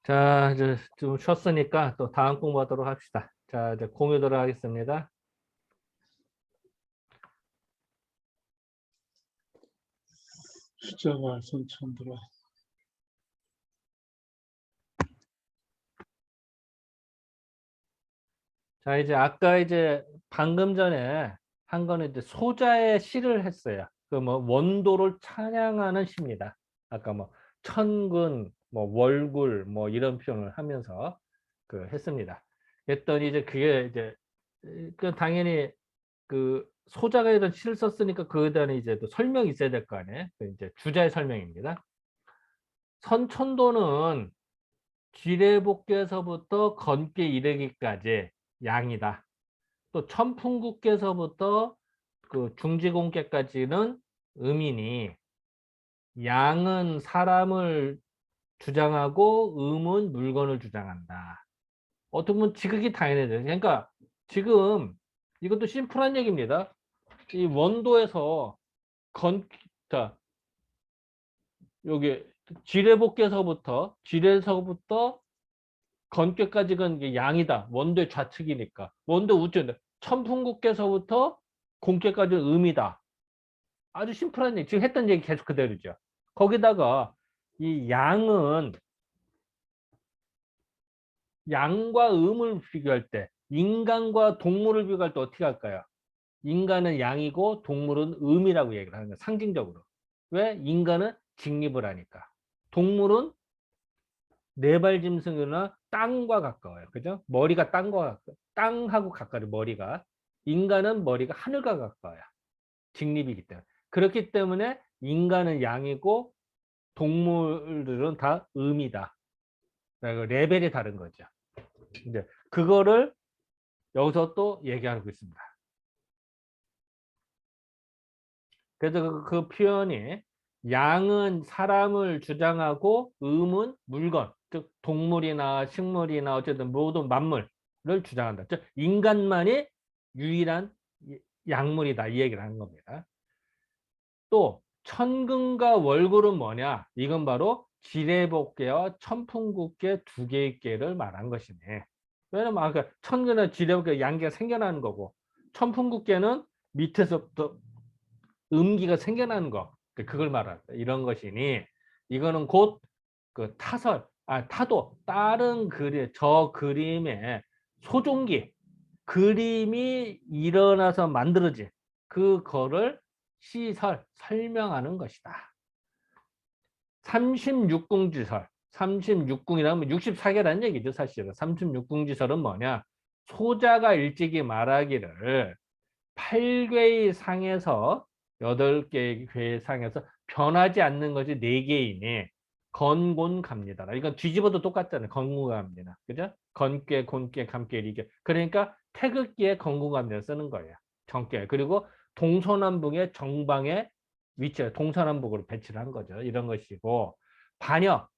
자, 이제 좀 쉬었으니까 또 다음 공부하도록 합시다. 자, 이제 공유 들어가겠습니다. 숫자가 손 처음 들어. 자, 이제 아까 이제 방금 전에 한 거는 이제 소자의 시를 했어요. 그 뭐 원도를 찬양하는 시입니다. 아까 뭐 천근, 뭐 월굴, 뭐 이런 표현을 하면서 그 했습니다. 그랬더니 이제 그게 이제 그 당연히 그 소자가 이런 시를 썼으니까 그에 대한 이제 또 설명이 있어야 될 거 아니에요. 그 이제 주자의 설명입니다. 선천도는 지뢰복개에서부터 건께 이르기까지 양이다. 또 천풍국께서부터 그 중지공께까지는 음이니 양은 사람을 주장하고 음은 물건을 주장한다. 어떻게 보면 지극히 당연해요. 그러니까 지금 이것도 심플한 얘기입니다. 이 원도에서 자, 여기 지뢰복개서부터 건께까지가 이게 양이다. 원도의 좌측이니까. 원도 우측인데 천풍국께서부터 공께까지는 음이다. 아주 심플한 얘기. 지금 했던 얘기 계속 그대로죠. 거기다가 이 양은 양과 음을 비교할 때 인간과 동물을 비교할 때 어떻게 할까요? 인간은 양이고 동물은 음이라고 얘기를 하는 거예요. 상징적으로. 왜? 인간은 직립을 하니까. 동물은 네발짐승이나 땅과 가까워요. 그죠? 머리가 땅과 가까워요. 땅하고 가까워요. 머리가. 인간은 머리가 하늘과 가까워요. 직립이기 때문에. 그렇기 때문에 인간은 양이고 동물들은 다 음이다. 레벨이 다른 거죠. 이제 그거를 여기서 또 얘기하고 있습니다. 그래서 그 표현이 양은 사람을 주장하고 음은 물건, 즉 동물이나 식물이나 어쨌든 모든 만물을 주장한다. 즉 인간만이 유일한 약물이다 이 얘기를 하는 겁니다. 또 천근과 월굴은 뭐냐? 이건 바로 지뢰복개와 천풍국개 두 개의 개를 말한 것이네. 왜냐면 아까 천근은 지뢰복개 양기가 생겨나는 거고 천풍국개는 밑에서부터 음기가 생겨나는 거 그걸 말한다. 이런 것이니 이거는 곧 그 타도 다른 저 그림의 소종기 그림이 일어나서 만들어진 그거를 설명하는 것이다. 36궁지설 36궁이라면 64개라는 얘기죠. 사실은 36궁지설은 뭐냐 소자가 일찍이 말하기를 8개의 상에서 8개의 괴상에서 변하지 않는 것이 4개이니 건곤갑니다. 이건 뒤집어도 똑같잖아요. 건곤갑니다. 그죠? 건괴, 곤괴, 감괴, 리괴. 그러니까 태극기에 건곤갑니다 쓰는 거예요. 정괴. 그리고 동서남북의 정방에 위치에 동서남북으로 배치를 한 거죠. 이런 것이고 반역,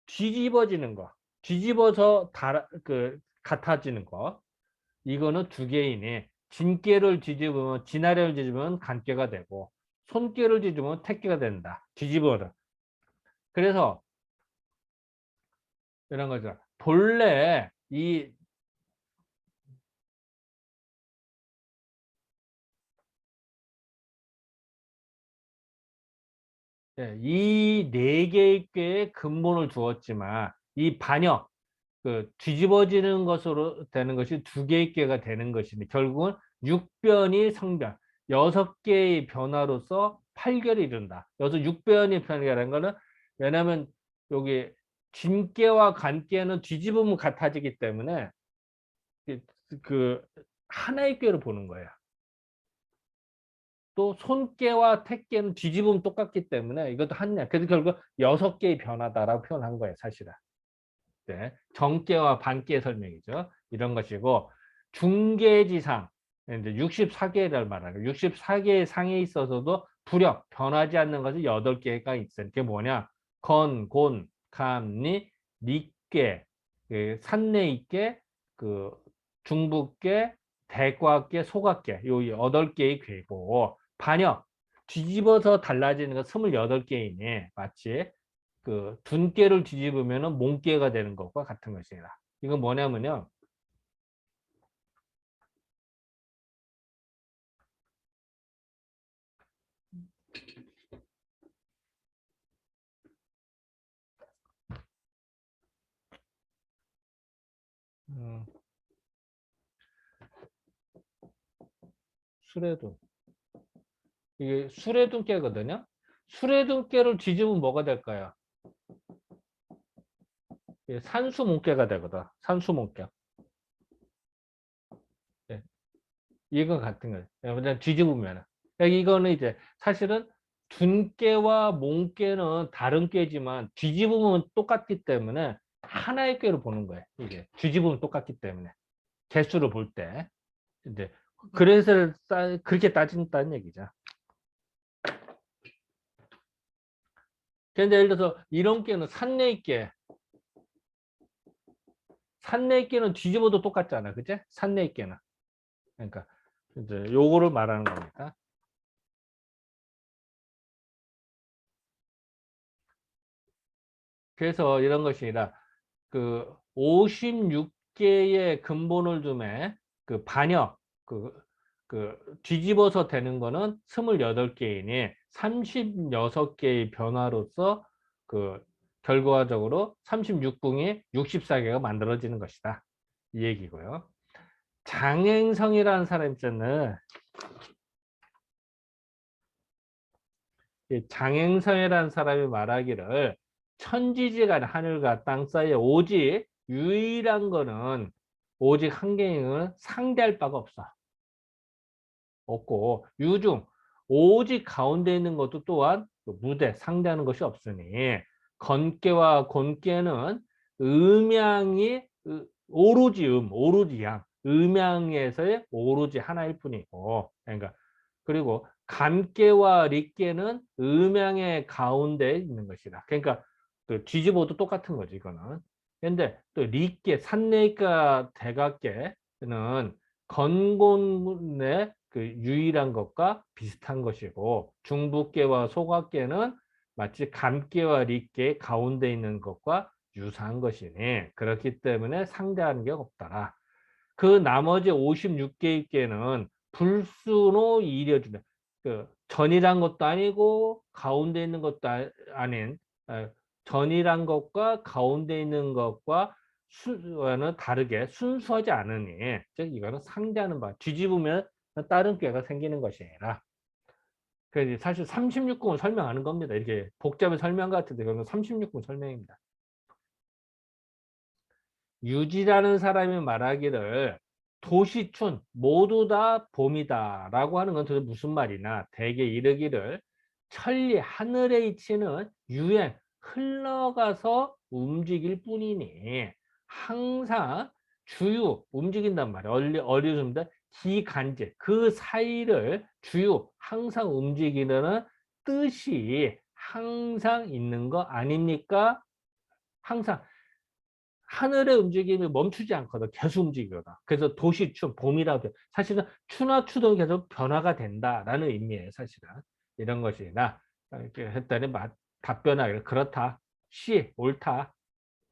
뒤집어지는 거. 뒤집어서 같아지는 거. 이거는 두 개이니 진깨를 뒤집으면 진아래를 뒤집으면 간깨가 되고 손깨를 뒤집으면 택깨가 된다. 뒤집어서. 그래서 이런 거죠. 본래 이 네 개의 꾀에 근본을 두었지만 이 반역 그 뒤집어지는 것으로 되는 것이 두 개의 꾀가 되는 것인데 결국은 6변이 성변 6개의 변화로서 8결이 이룬다. 여기서 6변이 변화라는 거는 왜냐하면 여기 진깨와 간깨는 뒤집으면 같아지기 때문에 그 하나의 꾀를 보는 거예요. 또 손깨와 택깨는 뒤집으면 똑같기 때문에 이것도 하냐. 그래서 결국 6개의 변화다라고 표현한 거예요. 사실은. 네. 정깨와 반깨의 설명이죠. 이런 것이고 중계지상 이제 64개를 말하는 64개의 상에 있어서도 부력 변하지 않는 것이 8개가 있어요. 그게 뭐냐? 건, 곤, 감, 리, 리깨, 산내이깨, 그 중부깨, 대과깨, 소각깨 요 8개의 궤고 반역 뒤집어서 달라지는 건 28개이니 마치 그 둔께를 뒤집으면은 몽께가 되는 것과 같은 것이라. 이건 뭐냐면요. 음, 수레둔. 이게 수레둔께거든요. 수레둔께를 뒤집으면 뭐가 될까요? 이게 산수몽께가 되거든. 산수몽께. 예, 이거 같은 거예요. 왜냐면 뒤집으면. 이거는 이제 사실은 둔께와 몽께는 다른 꾀지만 뒤집으면 똑같기 때문에 하나의 꾀로 보는 거예요. 이게 뒤집으면 똑같기 때문에 개수를 볼 때. 이제 그래서 그렇게 따진다는 얘기죠. 근데 예를 들어서 이런 꾀는 산내있게 산내있게는 뒤집어도 똑같잖아. 그제? 산내있게는. 그러니까 이제 요거를 말하는 겁니다. 그래서 이런 것이 아니라 그 56개의 근본을 둠에 그 반역 그 뒤집어서 되는 거는 28개이니 36개의 변화로서 그 결과적으로 36궁이 64개가 만들어지는 것이다. 이 얘기고요. 장행성이라는 사람 있잖아요. 이 장행성이라는 사람이 말하기를 천지지간 하늘과 땅 사이에 오직 유일한 거는 오직 한 개는 상대할 바가 없어. 없고 유중 오직 가운데 있는 것도 또한 무대 상대하는 것이 없으니 건께와 곤께는 음양이 오로지 오로지 양 음양에서의 오로지 하나일 뿐이고 그러니까 그리고 간께와 리께는 음양의 가운데 있는 것이다. 그러니까 또 뒤집어도 똑같은 거지 이거는. 근데 또 리께 산내과 대각계는 건곤의 그 유일한 것과 비슷한 것이고 중부계와 소각계는 마치 감계와 리계 가운데 있는 것과 유사한 것이니 그렇기 때문에 상대하는 게 없더라. 그 나머지 56개의 께는 불순호 이려주다. 그 전이란 것도 아니고 가운데 있는 것도 아닌 전이란 것과 가운데 있는 것과 는 다르게 순수하지 않으니 즉 이거는 상대하는 바 뒤집으면 다른 꾀가 생기는 것이 아니라 그래서 사실 36궁을 설명하는 겁니다. 이렇게 복잡한 설명 같은데 그건 36궁 설명입니다. 유지라는 사람이 말하기를 도시춘 모두 다 봄이다 라고 하는 건 도대체 무슨 말이나 대개 이르기를 천리 하늘의 이치는 유행 흘러가서 움직일 뿐이니 항상 주유 움직인단 말이에요. 어리석는데 기간제 그 사이를 주유 항상 움직이는 뜻이 항상 있는 거 아닙니까? 항상 하늘의 움직임이 멈추지 않거든. 계속 움직이거든. 그래서 도시추, 봄이라고 사실은 추나 추도 계속 변화가 된다라는 의미예요. 사실은. 이런 것이나 이렇게 했더니 답변하기를 그렇다. 시, 옳다.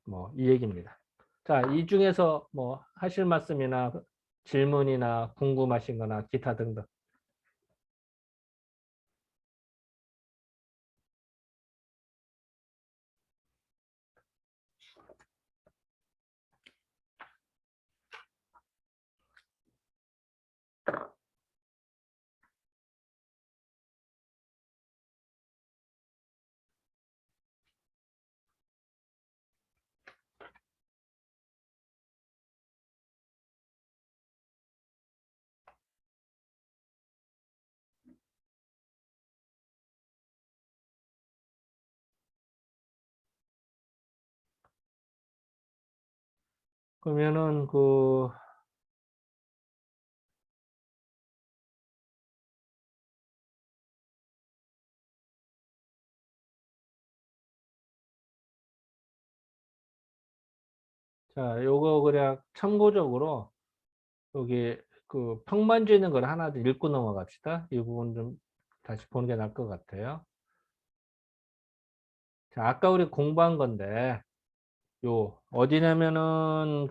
뭐 이 얘기입니다. 자, 이 중에서 뭐 하실 말씀이나 질문이나 궁금하신 거나 기타 등등. 그러면은 그 자, 요거 그냥 참고적으로 여기 그 평만주에 있는 걸 하나 더 읽고 넘어갑시다. 이 부분 좀 다시 보는 게 나을 것 같아요. 자, 아까 우리 공부한 건데, 요, 어디냐면은,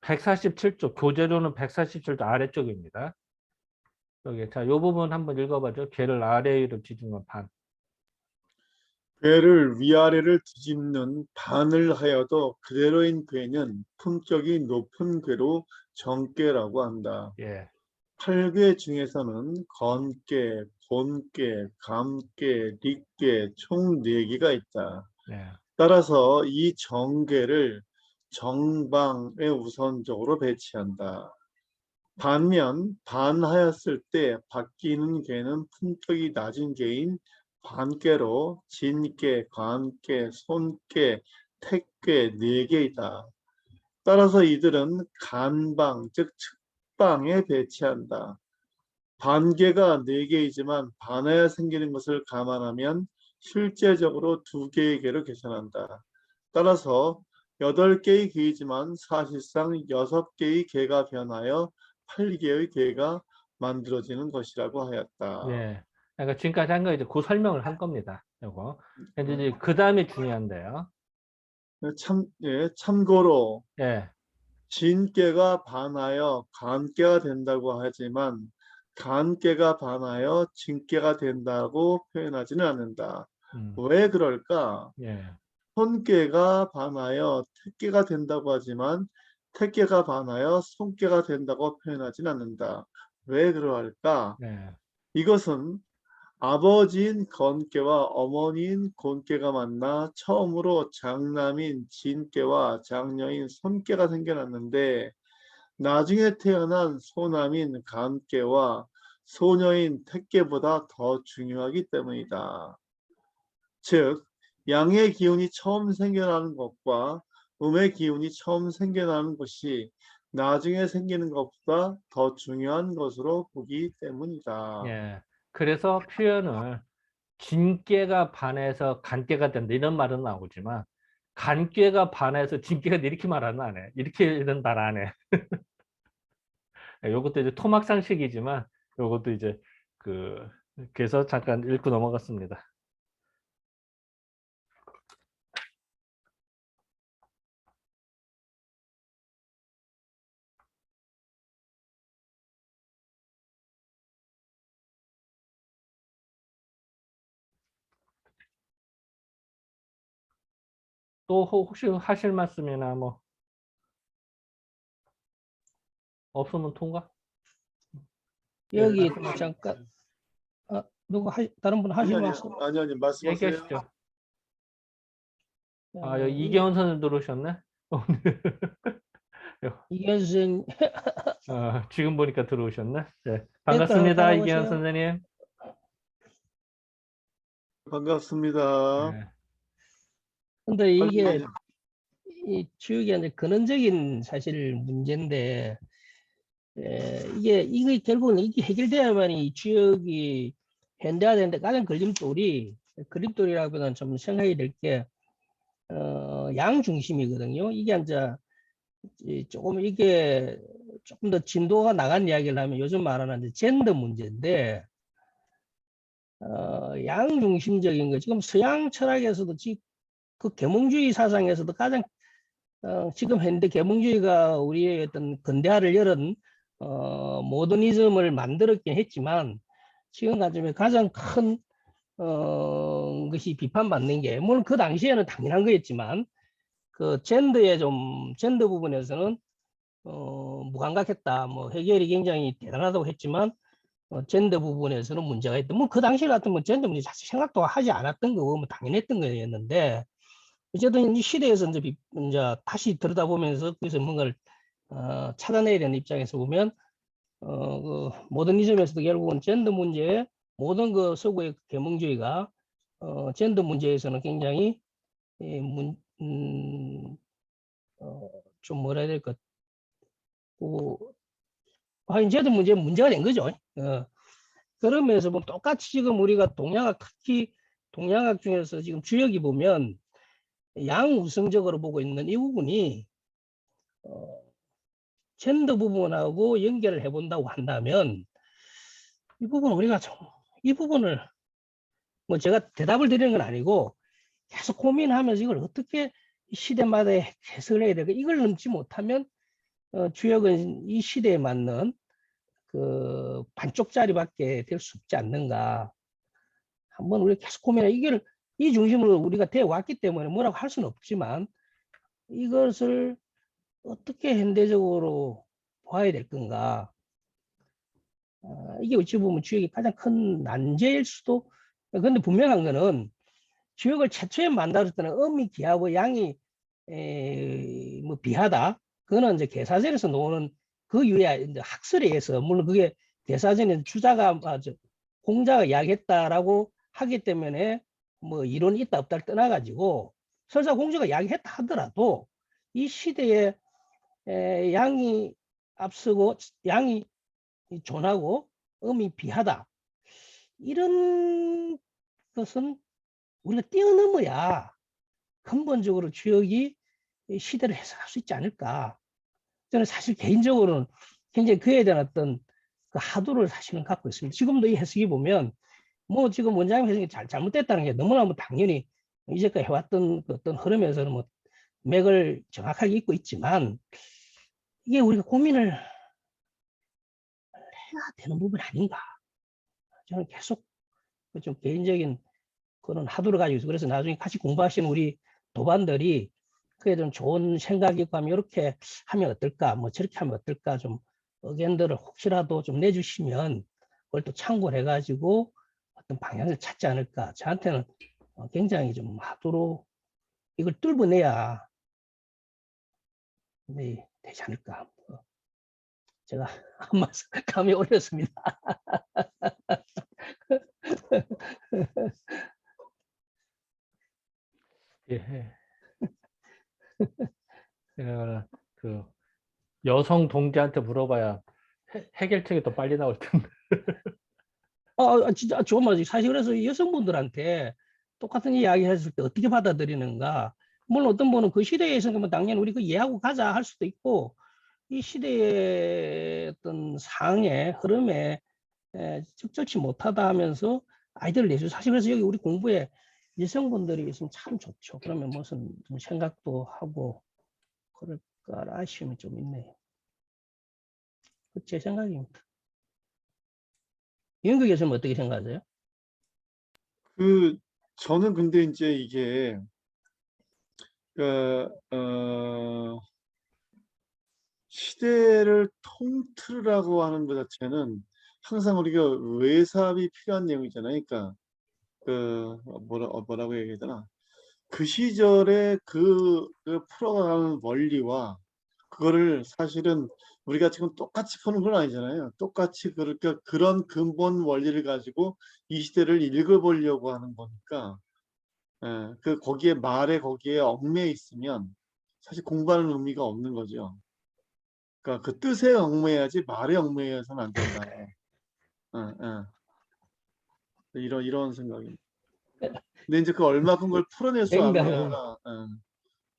147쪽, 교재로는 147쪽 아래쪽입니다. 여기, 자, 요 부분 한번 읽어봐죠. 걔를 아래로 뒤집는 반. 괴를 위아래를 뒤집는 반을 하여도 그대로인 괴는 품격이 높은 괴로 정괴라고 한다. 예, 8괴 중에서는 건괴, 곤괴, 감괴, 릿괴 총 4개가 있다. 예, 따라서 이 정괴를 정방에 우선적으로 배치한다. 반면 반하였을 때 바뀌는 괴는 품격이 낮은 괴인 반괴로 진괴, 관괴, 손괴, 택괴 4개이다. 따라서 이들은 간방, 즉 측방에 배치한다. 반괴가 4개이지만 반하여 생기는 것을 감안하면 실제적으로 2개의 괴로 계산한다. 따라서 8개의 괴이지만 사실상 6개의 괴가 변하여 8개의 괴가 만들어지는 것이라고 하였다. 예. 그러니까 지금까지 한 거 이제 그 설명을 한 겁니다. 요거. 근데 이제 그 다음에 중요한데요. 참고로 예, 진괴가 반하여 간괴가 된다고 하지만 간괴가 반하여 진괴가 된다고 표현하지는 않는다. 음, 왜 그럴까? 예, 손괴가 반하여 택괴가 된다고 하지만 택괴가 반하여 손괴가 된다고 표현하지는 않는다. 왜 그럴까? 예, 이것은 아버지인 건괴와 어머니인 곤괴가 만나 처음으로 장남인 진괴와 장녀인 손괴가 생겨났는데 나중에 태어난 소남인 간괴와 소녀인 택괴보다 더 중요하기 때문이다. 즉 양의 기운이 처음 생겨나는 것과 음의 기운이 처음 생겨나는 것이 나중에 생기는 것보다 더 중요한 것으로 보기 때문이다. 예. 그래서 표현을 진깨가 반해서 간깨가 된다 이런 말은 나오지만 간깨가 반해서 진깨가 된다 이렇게 말은 안 해. 이렇게는 말 안 해. 요것도 이제 토막상식이지만 요것도 이제 그래서 잠깐 읽고 넘어갔습니다. 또 혹시 하실 말씀이나 뭐 없으면 통과? 예, 여기 말씀하세요. 잠깐 누구 다른 분 하실 말씀? 아니 말씀하세요. 얘기하시죠. 아, 여기 이계원 선생님 들어오셨네? 이현 선생 지금 보니까 들어오셨네? 네. 됐다 반갑습니다, 이계원 따라오세요. 선생님. 반갑습니다. 네. 근데 이게 빨리 이 주역이 이제 근원적인 사실 문제인데 이게 결국은 이게 해결돼야만이 이 주역이 현대화되는데 가장 그림돌이라고는 좀 생각이 될 게 양중심이거든요. 이게 이제 조금 이게 조금 더 진도가 나간 이야기를 하면 요즘 말하는 이제 젠더 문제인데 양중심적인 거 지금 서양 철학에서도 그 계몽주의 사상에서도 가장 지금 현대 계몽주의가 우리의 어떤 근대화를 열은 모더니즘을 만들었긴 했지만 지금 가장 큰 것이 비판받는 게 물론 그 당시에는 당연한 거였지만 그 젠더 부분에서는 무감각했다. 뭐 해결이 굉장히 대단하다고 했지만 젠더 부분에서는 문제가 있다. 뭐 그 당시 같으면 젠더 문제 자체 생각도 하지 않았던 거고 뭐 당연했던 거였는데 어쨌든 이 시대에서 이제 다시 들여다보면서 그래서 뭔가를 찾아내야 되는 입장에서 보면 그 모더니즘에서도 결국은 젠더 문제에 모든 그 서구의 계몽주의가 젠더 문제에서는 굉장히 좀 뭐라 해야 될까 젠더 문제가 된 거죠. 그런 면에서 보면 똑같이 지금 우리가 동양학 특히 동양학 중에서 지금 주역이 보면 양우성적으로 보고 있는 이 부분이 젠더 부분하고 연결을 해본다고 한다면 이 부분 우리가 좀 이 부분을 뭐 제가 대답을 드리는 건 아니고 계속 고민하면서 이걸 어떻게 시대마다 해석을 해야 될까? 이걸 넘지 못하면 주역은 이 시대에 맞는 그 반쪽짜리밖에 될 수 없지 않는가. 한번 우리 계속 고민해. 이걸 이 중심으로 우리가 되어 왔기 때문에 뭐라고 할 수는 없지만 이것을 어떻게 현대적으로 봐야 될 건가. 이게 어찌 보면 주역의 가장 큰 난제일 수도. 그런데 분명한 거는 주역을 최초에 만들었을 때는 음이 귀하고 양이 뭐 비하다. 그거는 이제 개사전에서 나오는 그 유의 이제 학설에 의해서 물론 그게 개사전에 주자가 공자가 이야기했다라고 하기 때문에 뭐 이론이 있다 없다를 떠나가지고 설사 공자가 이야기했다 하더라도 이 시대에 양이 앞서고 양이 존하고 음이 비하다. 이런 것은 우리가 뛰어넘어야 근본적으로 주역이 시대를 해석할 수 있지 않을까. 저는 사실 개인적으로는 굉장히 그에 대한 어떤 그 하도를 사실은 갖고 있습니다. 지금도 이 해석이 보면 뭐 지금 원장님 해석이 잘못됐다는 게 너무나 뭐 당연히 이제까지 해왔던 그 어떤 흐름에서는 뭐 맥을 정확하게 잇고 있지만 이게 우리가 고민을 해야 되는 부분이 아닌가. 저는 계속 좀 개인적인 그런 하도를 가지고 있어요. 그래서 나중에 같이 공부하시는 우리 도반들이 그에 좀 좋은 생각이 있고 하면 이렇게 하면 어떨까, 뭐 저렇게 하면 어떨까 좀 의견들을 혹시라도 좀 내주시면 그걸 또 참고를 해가지고 어떤 방향을 찾지 않을까. 저한테는 굉장히 좀 하도로 이걸 뚫어내야 네, 되지 않을까. 제가 한 말씀 감이 올렸습니다. 예. 그러니까 그 여성 동지한테 물어봐야 해결책이 더 빨리 나올 텐데. 진짜 좋은 말이지. 사실 그래서 여성분들한테 똑같은 이야기 했을 때 어떻게 받아들이는가. 물론 어떤 분은 그 시대에서는 뭐 당연히 우리 그 이해하고 가자 할 수도 있고, 이 시대의 어떤 상의 흐름에 적절치 못하다 하면서 아이디어를 내죠. 사실 그래서 여기 우리 공부에 여성분들이 있으면 참 좋죠. 그러면 무슨 좀 생각도 하고 그럴 거라 아쉬움이 좀 있네요. 제 생각입니다. 이은규 교수님 어떻게 생각하세요? 저는 근데 이제 이게 그, 시대를 통틀으라고 하는 것 자체는 항상 우리가 외삽이 필요한 내용이잖아요. 그러니까 뭐라고 얘기해야 되나? 그 시절에 그 풀어가는 원리와 그거를 사실은 우리가 지금 똑같이 푸는 건 아니잖아요. 똑같이 그러니까 그런 근본 원리를 가지고 이 시대를 읽어보려고 하는 거니까 거기에 말에 거기에 얽매여 있으면 사실 공부하는 의미가 없는 거죠. 그러니까 그 뜻에 얽매여야지 말에 얽매여서는 안 된다. 이런 생각입니다. 근데 이제 그 얼마큼 그걸 풀어낼 수 맹담, 아느냐가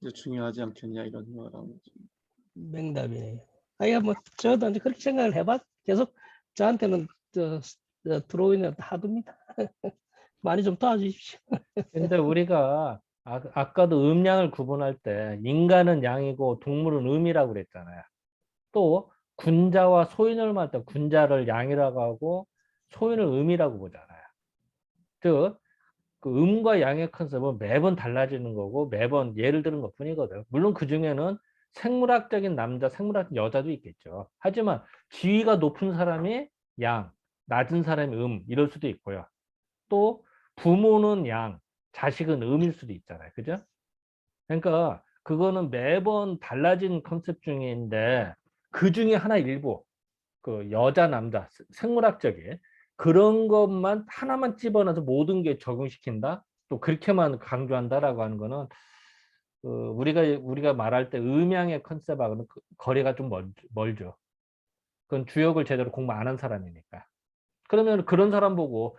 이제 중요하지 않겠냐 이런 생각을 하고 있습니다. 맹답이네요. 아야 뭐 저도 이제 그렇게 생각을 해봤. 계속 저한테는 들어오는 하도입니다. 많이 좀 도와주십시오. 근데 우리가 아까도 음양을 구분할 때 인간은 양이고 동물은 음이라고 그랬잖아요. 또 군자와 소인을 말 때 군자를 양이라고 하고 소인을 음이라고 보잖아요. 즉, 그 음과 양의 컨셉은 매번 달라지는 거고 매번 예를 드는 것 뿐이거든. 물론 그 중에는 생물학적인 남자, 생물학적인 여자도 있겠죠. 하지만 지위가 높은 사람이 양, 낮은 사람이 이럴 수도 있고요. 또 부모는 양, 자식은 음일 수도 있잖아요. 그죠? 그러니까 그거는 매번 달라진 컨셉 중인데 그 중에 하나 일부, 그 여자, 남자, 생물학적인 그런 것만 하나만 집어넣어서 모든 게 적용시킨다? 또 그렇게만 강조한다라고 하는 거는 우리가 말할 때 음양의 컨셉하고는 거리가 좀 멀죠. 그건 주역을 제대로 공부 안 한 사람이니까. 그러면 그런 사람 보고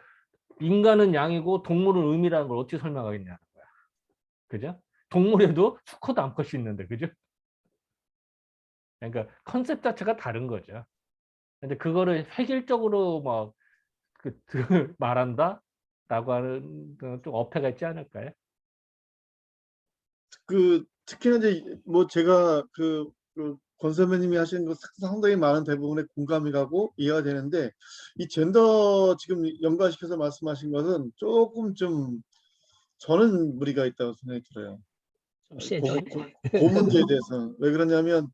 인간은 양이고 동물은 음이라는 걸 어떻게 설명하겠냐는 거야. 그죠? 동물에도 수컷 암컷이 있는데, 그죠? 그러니까 컨셉 자체가 다른 거죠. 근데 그거를 획일적으로 막 말한다라고 하는 좀 어폐가 있지 않을까요? 특히나 이제 뭐 제가 권 선배님이 하시는 거 상당히 많은 대부분에 공감이 가고 이해가 되는데, 이 젠더 지금 연관시켜서 말씀하신 것은 조금 좀 저는 무리가 있다고 생각이 들어요. 좀 세죠. 그 문제에 대해서. 왜 그러냐면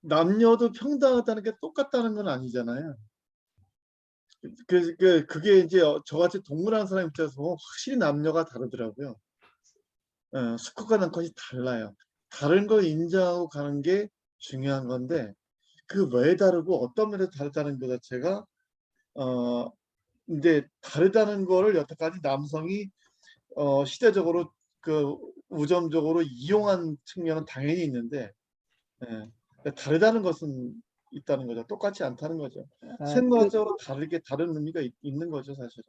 남녀도 평등하다는 게 똑같다는 건 아니잖아요. 그게 이제 저같이 동물하는 사람 입장에서 보면 확실히 남녀가 다르더라고요. 수컷과 남컷이 달라요. 다른 걸 인정하고 가는 게 중요한 건데, 그 왜 다르고 어떤 면에서 다르다는 것 자체가 이제 다르다는 거를 여태까지 남성이 시대적으로 우점적으로 이용한 측면은 당연히 있는데, 다르다는 것은 있다는 거죠. 똑같지 않다는 거죠. 생물학적으로 다르게 다른 의미가 있는 거죠, 사실은.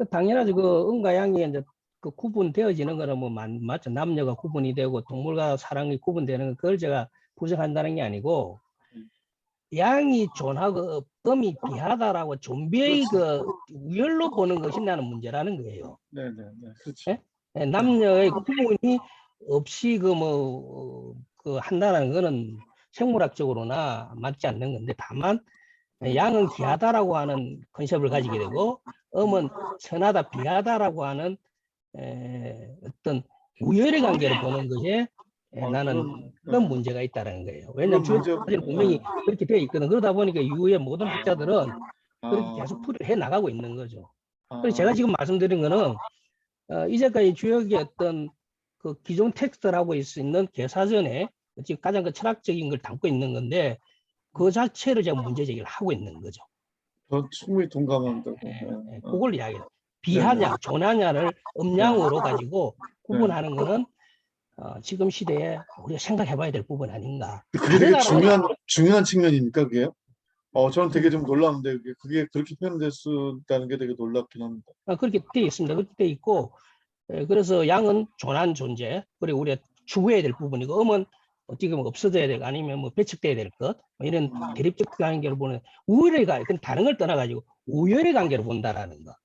당연하죠. 그 음과 양이 이제 그 구분되어지는 거는 뭐 맞죠. 남녀가 구분이 되고 동물과 사랑이 구분되는 그걸 제가 부정한다는 게 아니고, 양이 존하고 음이 비하다라고 존비의 그 우열로 보는 것이 나는 문제라는 거예요. 네네네. 그렇죠. 예? 남녀의 구분이 없이 한다는 거는 생물학적으로나 맞지 않는 건데, 다만 양은 귀하다라고 하는 컨셉을 가지게 되고, 음은 선하다 비하다라고 하는 어떤 우열의 관계를 보는 것에 나는 그런 문제가 있다는 거예요. 왜냐하면 주역사실은 분명히 그렇게 되어 있거든. 그러다 보니까 이후에 모든 학자들은 그렇게 계속 풀이해 나가고 있는 거죠. 그래서 제가 지금 말씀드린 거는 이제까지 주역의 어떤 그 기존 텍스트라고 할 수 있는 개사전에 지금 가장 그 철학적인 걸 담고 있는 건데, 그 자체를 제가 문제 제기를 하고 있는 거죠. 전 충분히 동감합니다. 그걸 이야기해요. 비하냐, 존하냐를 음양으로 가지고 구분하는 거는 지금 시대에 우리가 생각해봐야 될 부분 아닌가. 그게 되게 중요한 측면입니까, 그게요? 저는 되게 좀 놀라운데, 그게 그렇게 표현될 수 있다는 게 되게 놀랍긴 합니다. 그렇게 돼 있습니다. 그렇게 돼 있고, 그래서 양은 존한 존재, 그리고 우리가 추구해야 될 부분이고, 음은 어떻게 보면 없어져야 될, 아니면 뭐 배척돼야 될 것, 뭐 이런 대립적 관계를 보는 우열의 관계, 그건 다른 걸 떠나가지고 우열의 관계를 본다라는 거.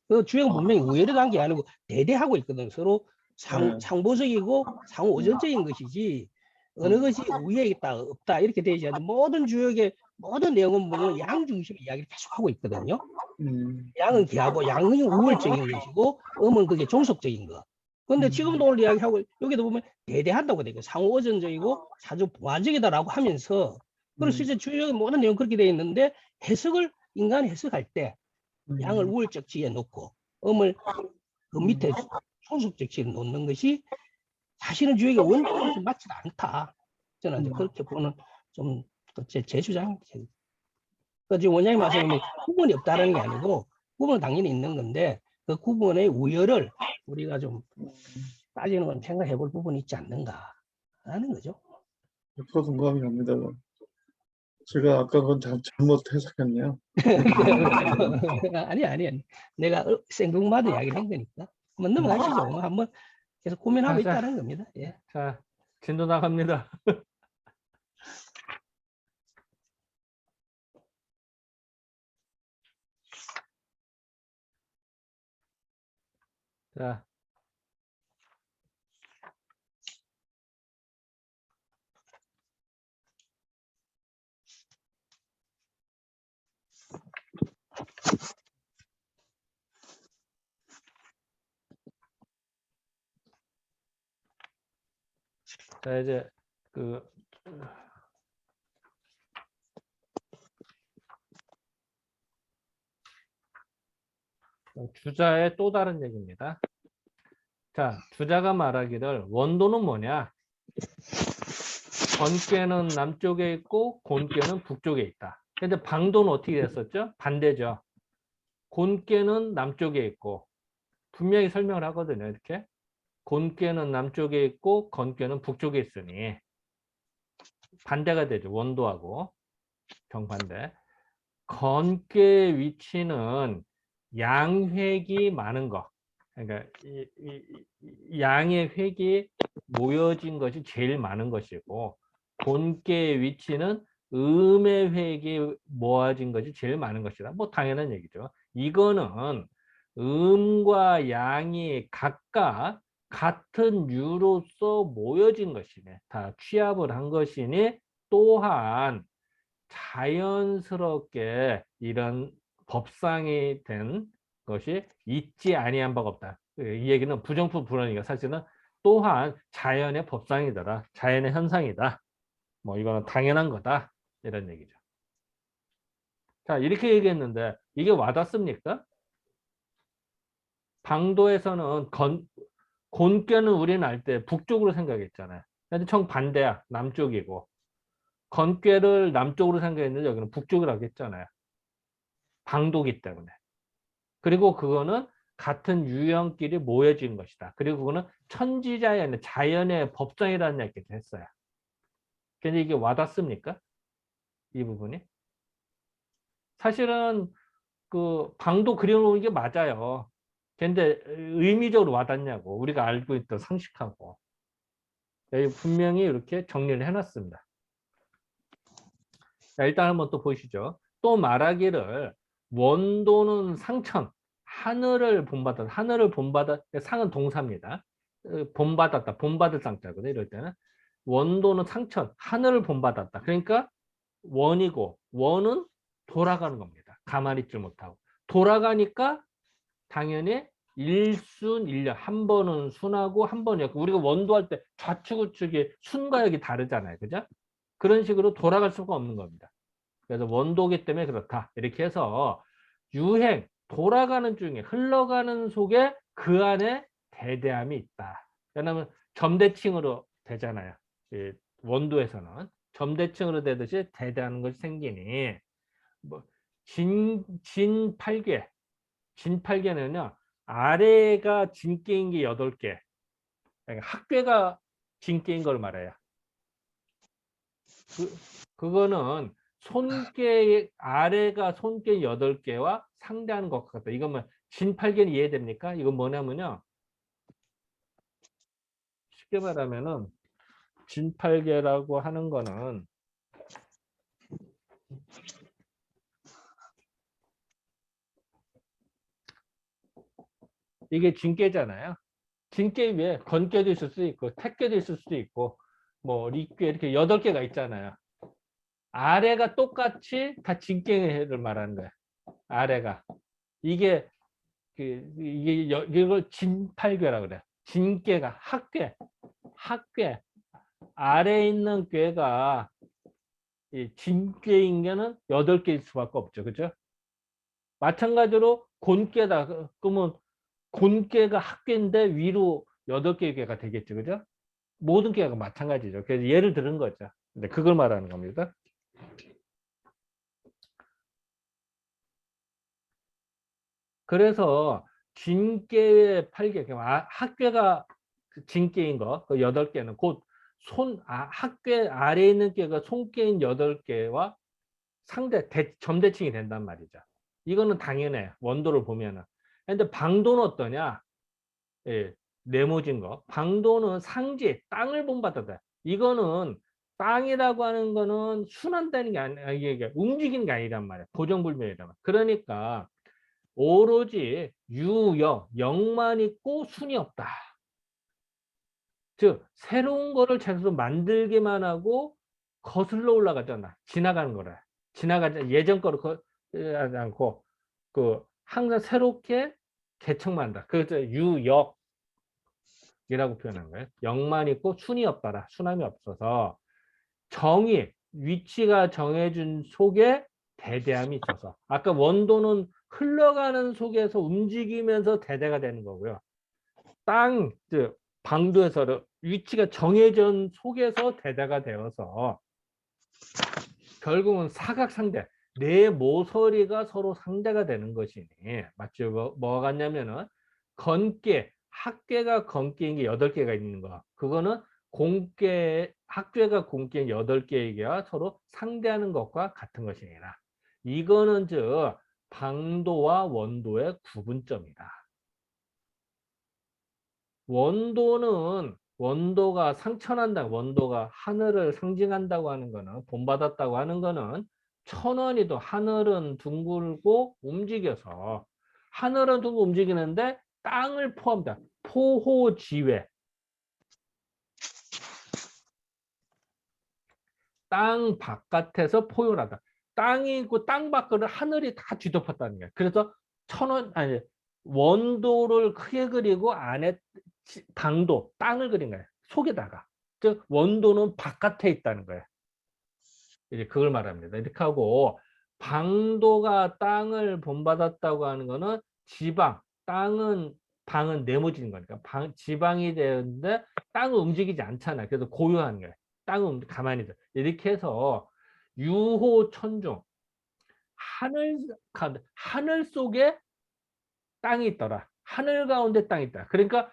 그 주역은 분명히 우열의 관계 아니고 대대하고 있거든. 서로 상보적이고 상호오전적인 것이지, 어느 것이 우위에 있다 없다 이렇게 되지 않는 모든 주역의 모든 내용은 보면 양 중심의 이야기를 계속하고 있거든요. 양은 기하고 양은 우월적인 것이고 음은 그게 종속적인 거. 근데 지금도 오늘 이야기하고 여기도 보면 대대한다고 되고 상호오전적이고 사주 보완적이다라고 하면서, 그래서 실제 주역의 모든 내용 그렇게 되어 있는데, 해석을 인간이 해석할 때 양을 우월적 지에 놓고 음을 그 밑에 종속적 지에 놓는 것이 사실은 주역의 원칙에 좀 맞지 않다. 저는 이제 그렇게 보는 좀 제 주장입니다. 그러니까 지금 원장님 말씀하면 구분이 없다는 게 아니고, 구분은 당연히 있는 건데, 그 구분의 우열을 우리가 좀 따지는 건 생각해 볼 부분이 있지 않는가 하는 거죠. 100% 동감이 갑니다. 제가 아까 그건 잘못 해석했네요. 아니. 내가 생뚱맞은 이야기를 한 거니까. 한번 넘어가시죠. 한번 계속 고민하고 있다는 겁니다. 예. 자, 진도 나갑니다. 자, 이제 주자의 또 다른 얘기입니다. 자, 주자가 말하기를 원도는 뭐냐? 건께는 남쪽에 있고 곤께는 북쪽에 있다. 근데 방도는 어떻게 됐었죠? 반대죠. 곤께는 남쪽에 있고, 분명히 설명을 하거든요. 이렇게 곤께는 남쪽에 있고 건께는 북쪽에 있으니 반대가 되죠. 원도하고 정반대. 건께의 위치는 양획이 많은 거. 그러니까 양의 획이 모여진 것이 제일 많은 것이고, 곤께의 위치는 음의 획이 모아진 것이 제일 많은 것이다. 뭐 당연한 얘기죠. 이거는 음과 양이 각각 같은 유로서 모여진 것이네. 다 취합을 한 것이니 또한 자연스럽게 이런 법상이 된 것이 있지 아니한 바가 없다. 이 얘기는 부정부 불원이니까 사실은 또한 자연의 법상이더라. 자연의 현상이다. 뭐 이거는 당연한 거다. 이런 얘기죠. 자, 이렇게 얘기했는데 이게 와닿습니까? 방도에서는 곤괴는 우리는 알 때 북쪽으로 생각했잖아요. 근데 정반대야. 남쪽이고. 건괴를 남쪽으로 생각했는데 여기는 북쪽이라고 했잖아요. 방도기 때문에. 그리고 그거는 같은 유형끼리 모여진 것이다. 그리고 그거는 천지자연의 자연의 법성이라는 얘기도 했어요. 근데 이게 와닿습니까? 이 부분이? 사실은 그 방도 그려놓은 게 맞아요. 근데 의미적으로 와닿냐고 우리가 알고 있던 상식하고 여기 분명히 이렇게 정리를 해놨습니다. 자, 일단 한번 또 보시죠. 또 말하기를 원도는 상천, 하늘을 본받았다. 하늘을 본받았, 상은 동사입니다. 본받았다. 본받을 상자거든요. 이럴 때는. 원도는 상천, 하늘을 본받았다. 그러니까 원이고 원은 돌아가는 겁니다. 가만히 있지 못하고. 돌아가니까 당연히 일순 일력. 한 번은 순하고 한 번은 역고. 우리가 원도할 때 좌측 우측이 순과 역이 다르잖아요. 그죠? 그런 식으로 돌아갈 수가 없는 겁니다. 그래서 원도기 때문에 그렇다. 이렇게 해서 유행, 돌아가는 중에 흘러가는 속에 그 안에 대대함이 있다. 왜냐하면 점대칭으로 되잖아요. 원도에서는 점대칭으로 되듯이 대대하는 것이 생기니 뭐 진팔괴, 진팔괴는요 아래가 진괴인 게 8개, 그러니까 학괴가 진괴인 걸 말해요. 그거는 손괴 아래가 손괴 8개와 상대하는 것 같다. 이건 뭐 진팔견 이해됩니까? 이건 뭐냐면요. 쉽게 말하면은 진팔개라고 하는 거는 이게 진괴잖아요. 진괴 위에 건괴도 있을 수도 있고 택괴도 있을 수도 있고 뭐 리괴 이렇게 8개가 있잖아요. 아래가 똑같이 다 진괴를 말하는 거예요. 아래가. 이게 이걸 진팔괴라고 그래요. 진괴가 학괴 아래에 있는 괴가 진괴인 게는 8개일 수밖에 없죠. 그죠? 마찬가지로 곤괴다. 그러면 곤괴가 학괴인데 위로 8개의 괴가 되겠죠. 그죠? 모든 괴가 마찬가지죠. 그래서 예를 들은 거죠. 근데 그걸 말하는 겁니다. 그래서 진괴의 8개, 학괴가 진괴인 거, 그 8개는 곧 학괴 아래에 있는 꾀가 손괴인 8개와 점대칭이 된단 말이죠. 이거는 당연해. 원도를 보면은. 근데 방도는 어떠냐? 예, 네모진 거. 방도는 상지, 땅을 본받았다. 이거는 땅이라고 하는 거는 순환되는 게 아니라, 이게 움직이는 게 아니란 말이야. 고정불변이란 말이야. 그러니까 오로지 유영, 영만 있고 순이 없다. 즉 새로운 거를 계속 만들기만 하고 거슬러 올라가잖아. 지나가는 거라. 지나가지 예전 거를 하지 않고 그 항상 새롭게 개척만 한다. 그래서 유역이라고 표현한 거예요. 영만 있고 순이 없다라. 순함이 없어서 정의, 위치가 정해준 속에 대대함이 있어서 아까 원도는 흘러가는 속에서 움직이면서 대대가 되는 거고요. 땅, 즉 방도에서 위치가 정해진 속에서 대대가 되어서 결국은 사각상대, 내 모서리가 서로 상대가 되는 것이니 맞죠? 뭐가 같냐면은 건괴, 학괴가 건괴인 게 8개가 있는 거. 그거는 공괴, 학괴가 공괴인 8개가 서로 상대하는 것과 같은 것이니라. 이거는 즉 방도와 원도의 구분점이다. 원도는 원도가 상천한다. 원도가 하늘을 상징한다고 하는 거는 본받았다고 하는 거는 천원이도 하늘은 둥글고 움직여서 하늘은 둥글고 움직이는데 땅을 포함다. 포호지회. 땅 바깥에서 포효하다. 땅이 있고 땅 밖을 하늘이 다 뒤덮었다는 거야. 그래서 원도를 크게 그리고 안에 방도 땅을 그린 거야. 속에다가. 즉 원도는 바깥에 있다는 거야. 이제 그걸 말합니다. 이렇게 하고 방도가 땅을 본받았다고 하는 거는 지방, 방은 네모진 거니까 지방이 되는데 땅은 움직이지 않잖아. 그래서 고요한 거야. 땅은 가만히 있어. 이렇게 해서 유호천중 하늘 속에 땅이 있더라. 하늘 가운데 땅이 있다. 그러니까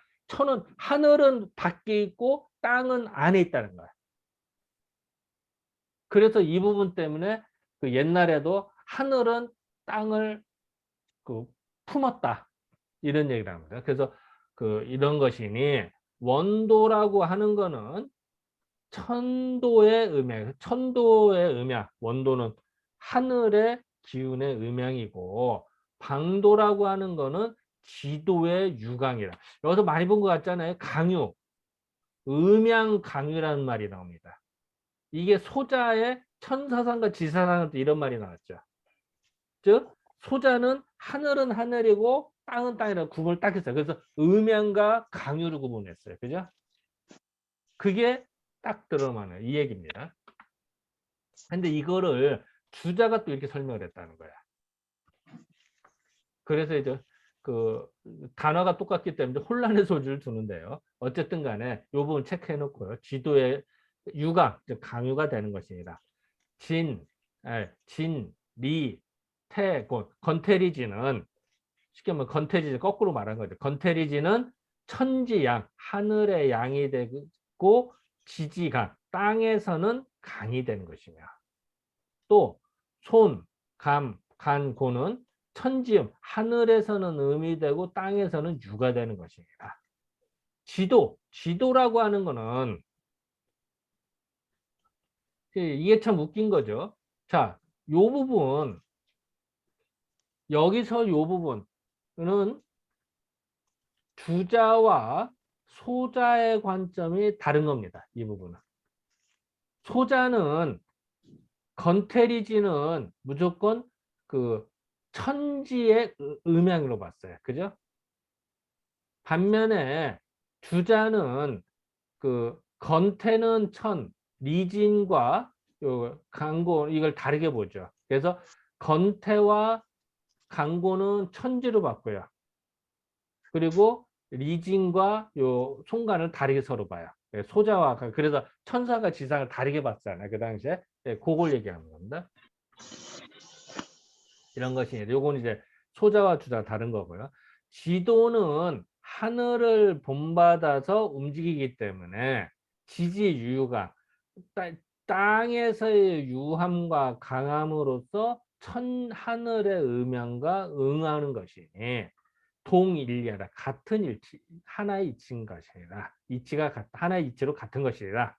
하늘은 밖에 있고 땅은 안에 있다는 거야. 그래서 이 부분 때문에 그 옛날에도 하늘은 땅을 품었다. 이런 얘기를 합니다. 그래서 이런 것이니 원도라고 하는 거는 천도의 음양, 원도는 하늘의 기운의 음양이고 방도라고 하는 거는 지도의 유강이라. 여기서 많이 본 것 같잖아요. 강유, 음양 강유라는 말이 나옵니다. 이게 소자의 천사상과 지사상도 이런 말이 나왔죠. 즉 소자는 하늘은 하늘이고 땅은 땅이라고 구분을 딱 했어요. 그래서 음양과 강유를 구분했어요. 그죠? 그게 딱 들어가는 이 얘기입니다. 근데 이거를 주자가 또 이렇게 설명을 했다는 거야. 그래서 이제 단어가 똑같기 때문에 혼란의 소지를 두는데요. 어쨌든 간에 이 부분 체크해 놓고요. 지도의 유강, 즉 강유가 되는 것이니라. 리, 태, 건태리지는 쉽게 말하면 건태리지 거꾸로 말한 거죠. 건태리지는 천지양, 하늘의 양이 되고 지지강, 땅에서는 강이 되는 것이며 또 손, 간, 고는 천지음, 하늘에서는 음이 되고 땅에서는 유가 되는 것입니다. 지도라고 하는 거는 이게 참 웃긴 거죠. 자, 요 부분 여기서 요 부분은 주자와 소자의 관점이 다른 겁니다. 이 부분은. 소자는 건태리지는 무조건 천지의 음양으로 봤어요. 그죠? 반면에 주자는 건태는 천, 리진과 강고 이걸 다르게 보죠. 그래서 건태와 강고는 천지로 봤고요. 그리고 리진과 송간을 다르게 서로 봐요. 소자와 그래서 천사가 지상을 다르게 봤잖아요. 그 당시에 그걸 얘기하는 겁니다. 이런 것이 요건 이제 소자와 주자가 다른 거고요. 지도는 하늘을 본받아서 움직이기 때문에 지지유가 땅에서의 유함과 강함으로써 하늘의 음양과 응하는 것이니 동일리하다. 같은 일치, 하나의 이치인 것이라. 이치가 하나의 이치로 같은 것이라.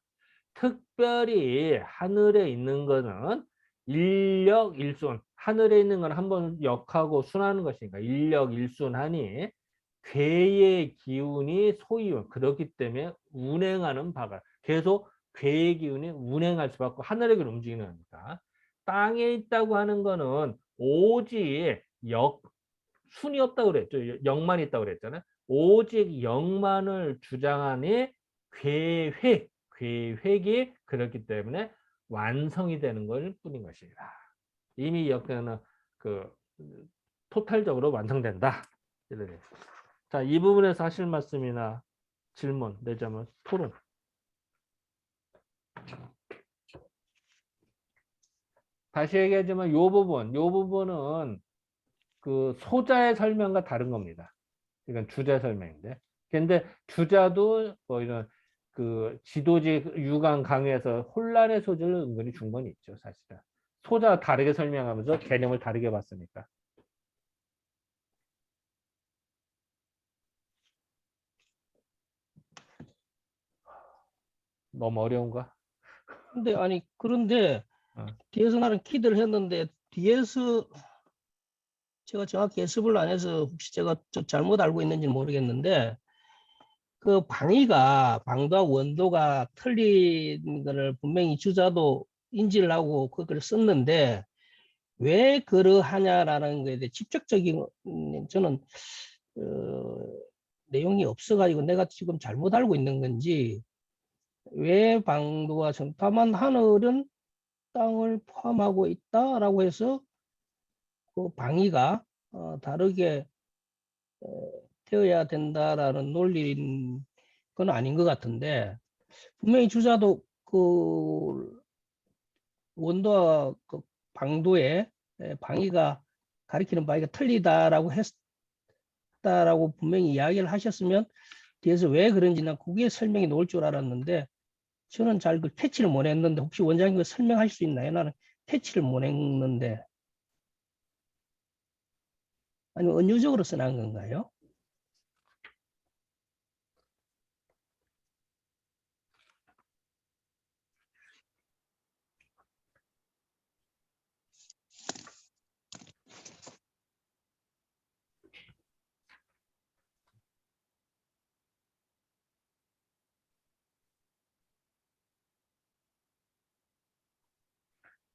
특별히 하늘에 있는 것은 일력 일순. 하늘에 있는 건 한번 역하고 순하는 것이니까 일력 일순하니 괴의 기운이 소이운. 그렇기 때문에 운행하는 바가 계속 괴의 기운이 운행할 수밖에 없고 하늘의 기운이 움직이는 거니까. 땅에 있다고 하는 거는 오직 순이 없다고 그랬죠. 영만 있다고 그랬잖아요. 오직 영만을 주장하니 괴획이 그렇기 때문에 완성이 되는 걸 뿐인 것이다. 이미 역대는 토탈적으로 완성된다. 자, 이 부분에서 하실 말씀이나 질문 내자면 토론. 다시 얘기하지만 이 부분은 소자의 설명과 다른 겁니다. 이건 주자 설명인데. 근데 주자도 뭐 이런 지도지 유강 강의에서 혼란의 소지를 은근히 준 건 있죠, 사실은. 소자와 다르게 설명하면서 개념을 다르게 봤으니까. 너무 어려운가? 근데 아니 그런데 어. 뒤에서 나는 기대를 했는데 뒤에서 제가 정확히 해석을 안 해서 혹시 제가 잘못 알고 있는지는 모르겠는데 그 방위가 원도가 틀린 거를 분명히 주자도 인지를 하고 그걸 썼는데 왜 그러하냐라는 거에 대해 직접적인 저는 내용이 없어가지고 내가 지금 잘못 알고 있는 건지 왜 방도와 다만 하늘은 땅을 포함하고 있다라고 해서 그 방위가 다르게 되어야 된다라는 논리인 건 아닌 것 같은데 분명히 주자도 그 원도와 그 방도의 방위가 가리키는 바위가 틀리다라고 했다라고 분명히 이야기를 하셨으면 뒤에서 왜 그런지 난 그게 설명이 나올 줄 알았는데 저는 잘 그 캐치를 못 했는데 혹시 원장님 그 설명할 수 있나요? 나는 캐치를 못 했는데 아니면 은유적으로 써난 건가요?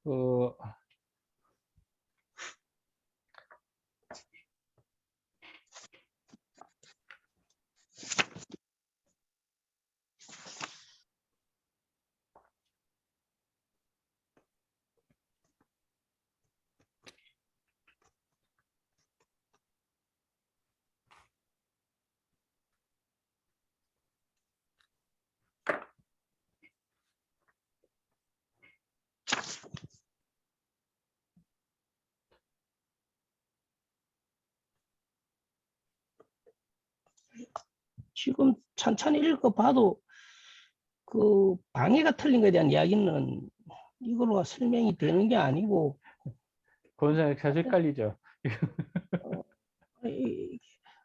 그 지금 천천히 읽어봐도 그 방해가 틀린 것에 대한 이야기는 이걸로 설명이 되는 게 아니고 본선에 계속 헷갈리죠. 아니,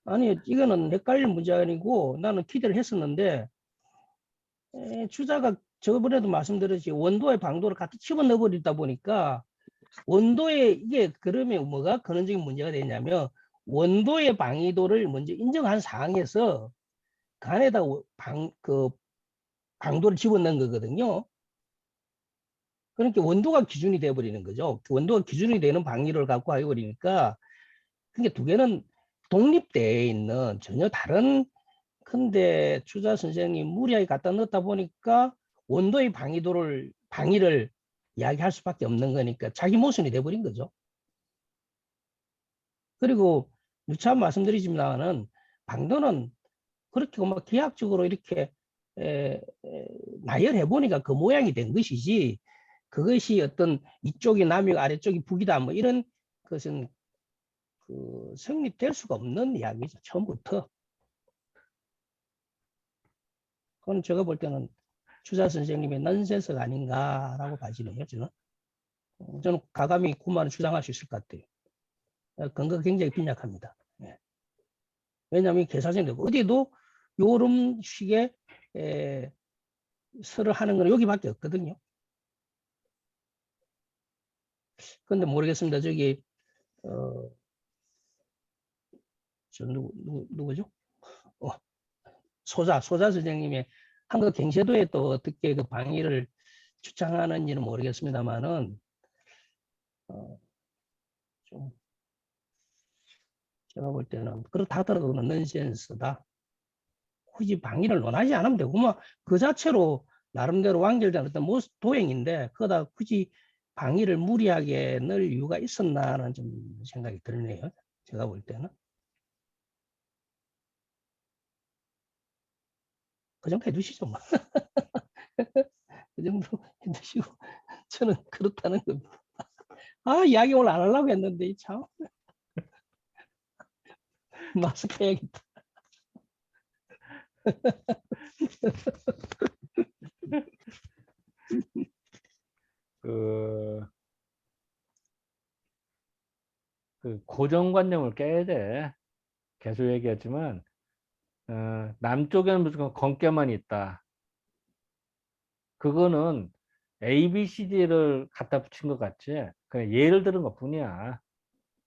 아니 이거는 헷갈릴 문제가 아니고 나는 기대를 했었는데 주자가 저번에도 말씀드렸지 원도의 방도를 갖다 집어넣어 버리다 보니까 원도에 이게 그러면 뭐가 근원적인 문제가 되냐면 원도의 방위도를 먼저 인정한 상황에서 그 안에다 그 방도를 집어넣은 거거든요. 그러니까 원도가 기준이 되어버리는 거죠. 원도가 기준이 되는 방위를 갖고 해버리니까 그러니까 두 개는 독립되어 있는 전혀 다른 근데 주자 선생님이 무리하게 갖다 넣다 보니까 원도의 방위를 이야기할 수밖에 없는 거니까 자기 모순이 돼버린 거죠. 그리고 누차 말씀드리지만은 방도는 그렇게 막 기하학적으로 이렇게 나열해 보니까 그 모양이 된 것이지 그것이 어떤 이쪽이 남이고 아래쪽이 북이다 뭐 이런 것은 그 성립될 수가 없는 이야기죠. 처음부터. 그건 제가 볼 때는 주자 선생님의 넌센스가 아닌가라고 봐지네요. 저는 가감히 그만을 주장할 수 있을 것 같아요. 근거가 굉장히 빈약합니다. 예. 왜냐하면 계산생들 어디도 요런 식의 설을 하는 건 여기밖에 없거든요. 근데 모르겠습니다. 저기 저 누구죠? 소자 선생님의 한국 경제도에 또 어떻게 그 방위를 주장하는지는 모르겠습니다만은 좀 제가 볼 때는 그렇다 하더라도 넌센스다. 굳이 방위를 논하지 않으면 되고 그 자체로 나름대로 완결된 어떤 도행인데 그거다 굳이 방위를 무리하게 넣을 이유가 있었나라는 좀 생각이 드네요. 제가 볼 때는 그 정도 해두시죠. 뭐. 그 정도 해두시고 저는 그렇다는 겁니다. 이야기 오늘 안 하려고 했는데 참 마스크 해야겠다. 그, 그 고정관념을 깨야 돼. 계속 얘기하지만 남쪽에는 무조건 건께만 있다. 그거는 A, B, C, D를 갖다 붙인 것 같지. 그냥 예를 들은 것 뿐이야.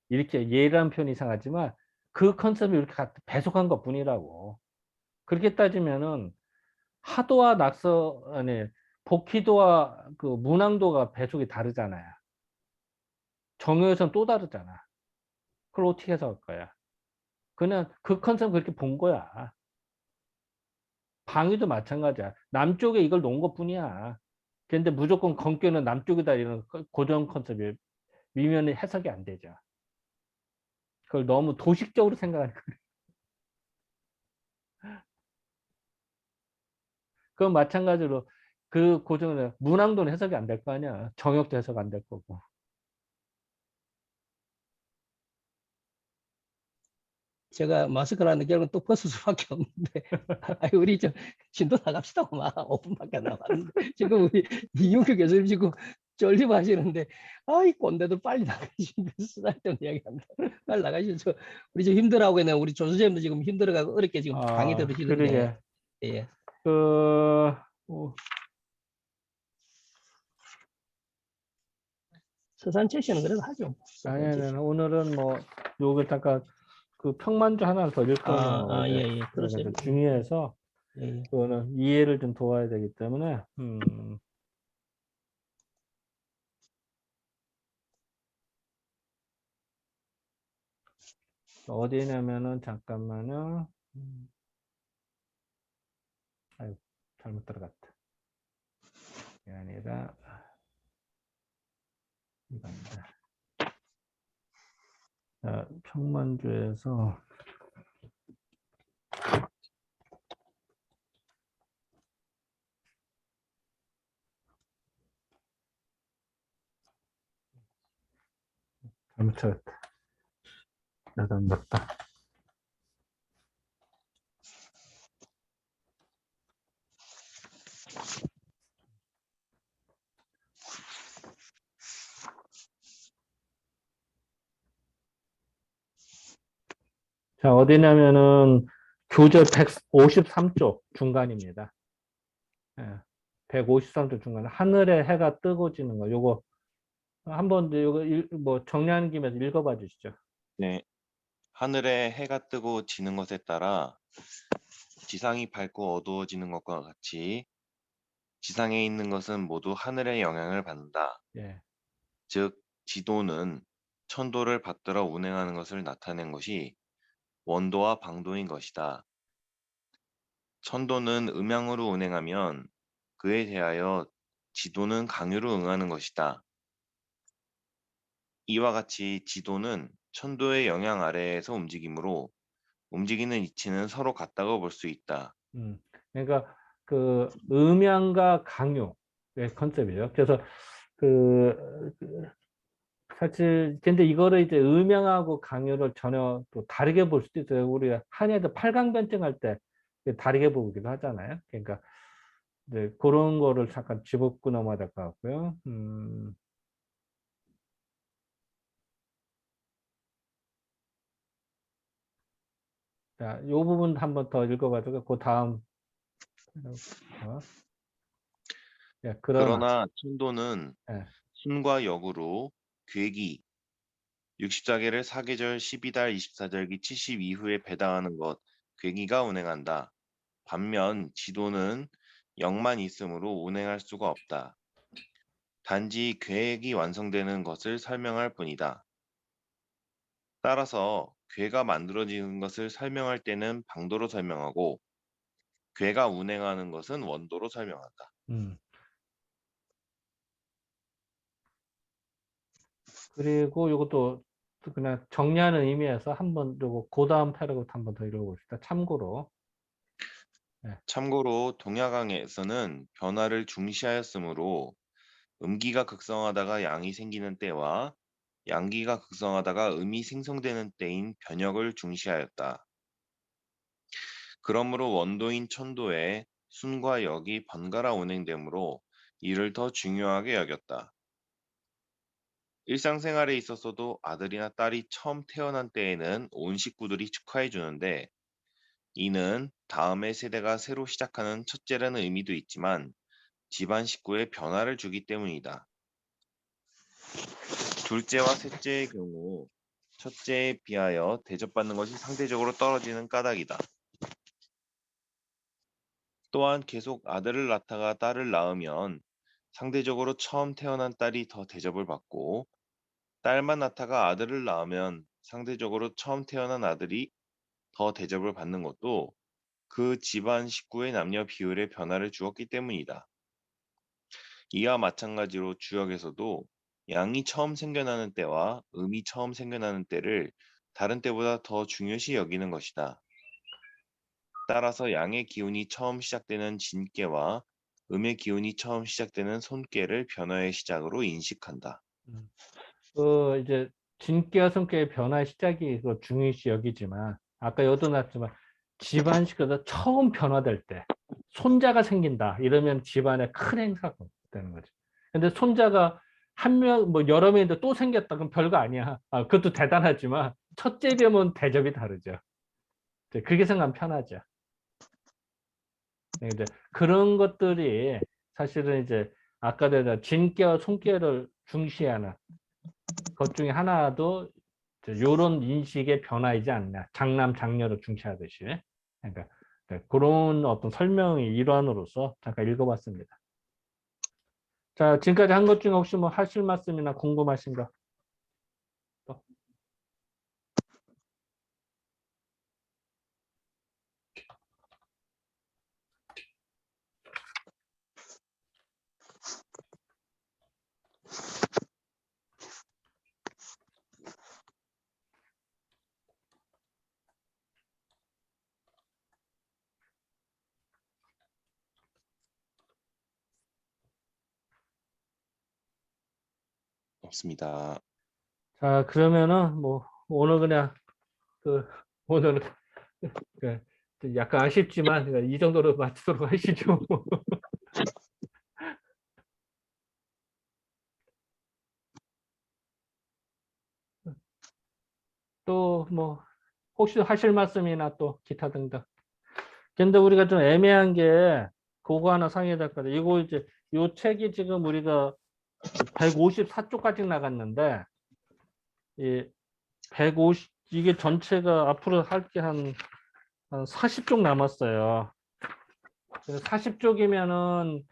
이렇게 예라는 표현이 이상하지만 그 컨셉을 이렇게 배속한 것 뿐이라고. 그렇게 따지면은 하도와 낙서, 아니, 복희도와 그 문항도가 배속이 다르잖아요. 정효에서는 또 다르잖아. 그걸 어떻게 해석할 거야? 그냥 그 컨셉 그렇게 본 거야. 방위도 마찬가지야. 남쪽에 이걸 놓은 것 뿐이야. 근데 무조건 건교는 남쪽이다 이런 고정 컨셉이 미면은 해석이 안 되죠. 그걸 너무 도식적으로 생각하는 거예요. 그건 마찬가지로 그 고정은 문항도는 해석이 안 될 거 아니야. 정역도 해석 안 될 거고. 제가 마스크를 하는데 결국은 또 벗을 수밖에 없는데 아이, 우리 저 진도 나갑시다고 막 5분밖에 안 남았는데 지금 우리 이윤규 교수님 지금 쫄림하시는데 아이 꼰대들 빨리 나가시고 쓰잘데없는 이야기한다. 빨리 나가시죠. 우리 지금 힘들어하고 있는 우리 조 선생님도 지금 힘들어가고 어렵게 지금 강의 들으시는데 그러게. 예. 그, 서산 채시는 그래도 하죠. 서산 아니, 채시. 오늘은 뭐, 요거 잠깐 그 평만주 하나 더 읽거나 아, 예, 예, 그러세요. 중요해서 예, 예. 그거는 이해를 좀 도와야 되기 때문에, 어디냐면은, 잠깐만요. 아유, 잘못 들어갔다. 이게 아니라, 이거 아니다. 자, 평만주에서, 잘못 찾았다. 나도 안 봤다. 자, 어디냐면은, 교재 153쪽 중간입니다. 예, 153쪽 중간. 하늘에 해가 뜨고 지는 거. 요거, 한번 요거 뭐 정리하는 김에 읽어봐 주시죠. 네. 하늘에 해가 뜨고 지는 것에 따라 지상이 밝고 어두워지는 것과 같이 지상에 있는 것은 모두 하늘의 영향을 받는다. 예. 즉, 지도는 천도를 받들어 운행하는 것을 나타낸 것이 원도와 방도인 것이다. 천도는 음양으로 운행하면 그에 대하여 지도는 강유로 응하는 것이다. 이와 같이 지도는 천도의 영향 아래에서 움직이므로 움직이는 이치는 서로 같다고 볼 수 있다. 그러니까 그 음양과 강요의 컨셉이죠. 그래서 그 사실 근데 이거를 이제 음양하고 강요를 전혀 또 다르게 볼 수도 있어요. 우리가 한의에서 팔강변증 할 때 다르게 보기도 하잖아요. 그러니까 이제 그런 거를 잠깐 짚고 넘어야 될 것 같고요. 자, 이 부분 한 번 더 읽어가지고 그 다음 예, 그러나 천도는 예, 순과 역으로 괴기 60자계를 사계절 12달 24절기 70 이후에 배당하는 것 괴기가 운행한다. 반면 지도는 역만 있으므로 운행할 수가 없다. 단지 괴액이 완성되는 것을 설명할 뿐이다. 따라서 괴가 만들어지는 것을 설명할 때는 방도로 설명하고 괴가 운행하는 것은 원도로 설명한다. 그리고 이것도 그냥 정리하는 의미에서 한번 요거 그 다음 패러그래프 한 번 더 읽어봅시다. 참고로 참고로 동야강에서는 변화를 중시하였으므로 음기가 극성하다가 양이 생기는 때와 양기가 극성하다가 음이 생성되는 때인 변역을 중시하였다. 그러므로 원도인 천도에 순과 역이 번갈아 운행되므로 이를 더 중요하게 여겼다. 일상생활에 있어서도 아들이나 딸이 처음 태어난 때에는 온 식구들이 축하해 주는데 이는 다음의 세대가 새로 시작하는 첫째라는 의미도 있지만 집안 식구에 변화를 주기 때문이다. 둘째와 셋째의 경우 첫째에 비하여 대접받는 것이 상대적으로 떨어지는 까닭이다. 또한 계속 아들을 낳다가 딸을 낳으면 상대적으로 처음 태어난 딸이 더 대접을 받고 딸만 낳다가 아들을 낳으면 상대적으로 처음 태어난 아들이 더 대접을 받는 것도 그 집안 식구의 남녀 비율의 변화를 주었기 때문이다. 이와 마찬가지로 주역에서도 양이 처음 생겨나는 때와 음이 처음 생겨나는 때를 다른 때보다 더 중요시 여기는 것이다. 따라서 양의 기운이 처음 시작되는 진깨와 음의 기운이 처음 시작되는 손깨를 변화의 시작으로 인식한다. 이제 진깨와 손깨의 변화의 시작이 그 중요시 여기지만 아까 여도 났지만 집안 식구가 처음 변화될 때 손자가 생긴다 이러면 집안에 큰 행사가 되는 거죠. 근데 손자가 한 명, 뭐 여러 명인데 또 생겼다 그럼 별거 아니야. 그것도 대단하지만 첫째 뵈면 대접이 다르죠. 이제 그렇게 생각하면 편하죠. 이제 그런 것들이 사실은 이제 아까도 진깨와 손깨를 중시하는 것 중에 하나도 이런 인식의 변화이지 않나. 장남 장녀를 중시하듯이. 그러니까 그런 어떤 설명의 일환으로서 잠깐 읽어봤습니다. 자, 지금까지 한 것 중에 혹시 뭐 하실 말씀이나 궁금하신 거? 또? 없습니다. 자, 그러면은 뭐 오늘 그냥 그 오늘은 그 약간 아쉽지만 이 정도로 마치도록 하시죠. 또 뭐 혹시 하실 말씀이나 또 기타 등등. 근데 우리가 좀 애매한 게 그거 하나 상의해야 될 거다. 이거 이제 요 책이 지금 우리가 154쪽까지 나갔는데 이 150 이게 전체가 앞으로 할 게 한 40쪽 남았어요. 40쪽이면은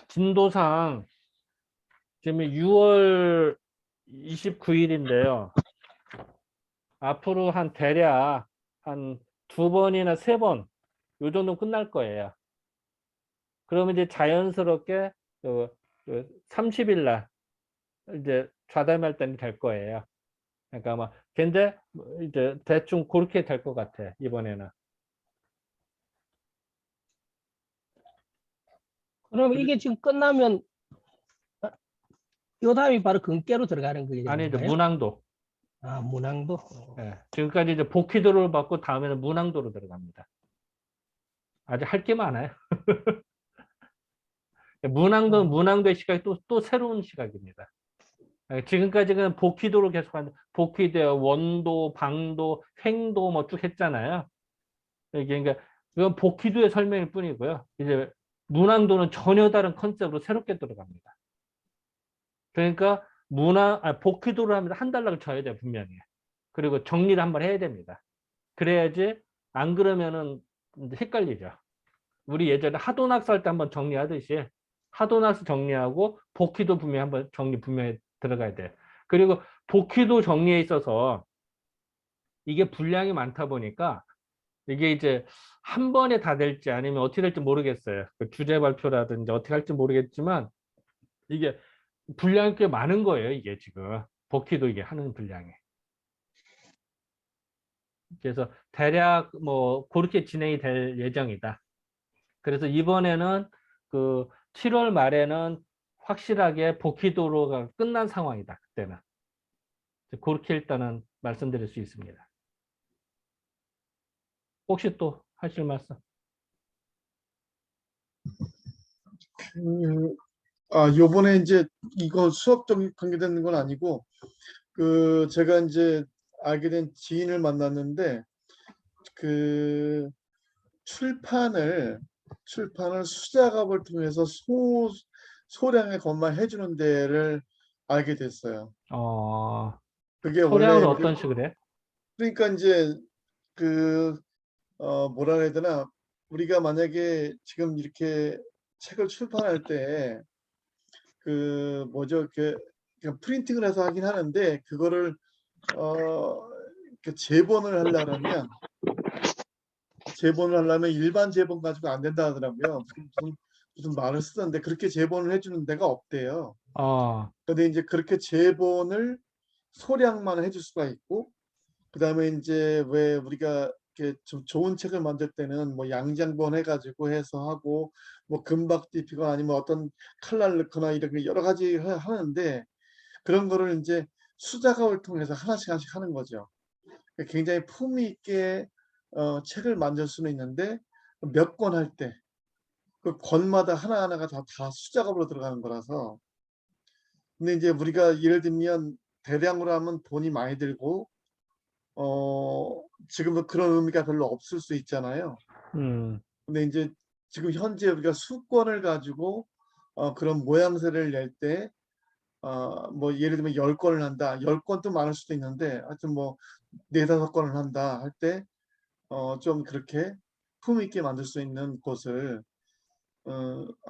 진도상 지금 6월 29일인데요. 앞으로 한 대략 한 2번이나 3번 요 정도 끝날 거예요. 그러면 이제 자연스럽게 30일 날 이제 좌담할당이 될 거예요. 그러니까 아마 근데 이제 대충 그렇게 될 것 같아 이번에는. 그럼 이게 지금 끝나면 요 다음이 바로 근깨로 들어가는 거게 아니 되는 이제 거예요? 문항도. 아, 문항도. 예, 지금까지 이제 복희도를 받고 다음에는 문항도로 들어갑니다. 아직 할 게 많아요. 문항도는 문항도의 시각이 또 새로운 시각입니다. 예, 지금까지는 복희도로 계속하는 복희도, 원도, 방도, 횡도 뭐 쭉 했잖아요. 이게 그러니까 이건 복희도의 설명일 뿐이고요. 이제 문항도는 전혀 다른 컨셉으로 새롭게 들어갑니다. 그러니까 복희도를 하면 한 달락을 쳐야 돼요, 분명히. 그리고 정리를 한번 해야 됩니다. 그래야지 안 그러면은 이제 헷갈리죠. 우리 예전에 하도낙스 할 때 한번 정리하듯이 하도낙스 정리하고 복희도 분명히 한번 정리 분명히 들어가야 돼요. 그리고 복희도 정리에 있어서 이게 분량이 많다 보니까 이게 이제 한 번에 다 될지 아니면 어떻게 될지 모르겠어요. 그 주제 발표라든지 어떻게 할지 모르겠지만 이게 분량이 꽤 많은 거예요. 이게 지금 복희도 이게 하는 분량이. 그래서 대략 뭐 그렇게 진행이 될 예정이다. 그래서 이번에는 그 7월 말에는 확실하게 복희도로가 끝난 상황이다. 그때는. 그렇게 일단은 말씀드릴 수 있습니다. 혹시 또 하실 말씀? 요번에 이제 이거 수업적 관계되는 건 아니고, 제가 이제 알게 된 지인을 만났는데, 그 출판을 출판을 수작업을 통해서 소량의 것만 해주는 데를 알게 됐어요. 그게 소량은 원래 어떤 식으로 해? 그러니까 이제 그 뭐라 해야 되나, 우리가 만약에 지금 이렇게 책을 출판할 때 그 뭐죠, 그 프린팅을 해서 하긴 하는데 그거를 재본을 하려면 일반 재본 가지고 안 된다 하더라고요. 무슨 말을 쓰던데 그렇게 재본을 해주는 데가 없대요. 근데 이제 그렇게 재본을 소량만 해줄 수가 있고, 그다음에 이제 왜 우리가 이렇게 좀 좋은 책을 만들 때는 뭐 양장본 해가지고 해서 하고, 뭐 금박 띠피거나 아니면 어떤 칼날 넣거나 이렇게 여러 가지 하는데, 그런 거를 이제 수작업을 통해서 하나씩 하는 거죠. 굉장히 품위 있게 책을 만들 수는 있는데, 몇 권 할 때 그 권마다 하나하나가 다 수작업으로 들어가는 거라서. 근데 이제 우리가 예를 들면 대량으로 하면 돈이 많이 들고 지금도 그런 의미가 별로 없을 수 있잖아요. 근데 이제 지금 현재 우리가 수권을 가지고 그런 모양새를 낼 때 뭐 예를 들면 10권을 한다. 10권도 많을 수도 있는데 하여튼 뭐 4-5권을 한다 할 때 좀 그렇게 품 있게 만들 수 있는 곳을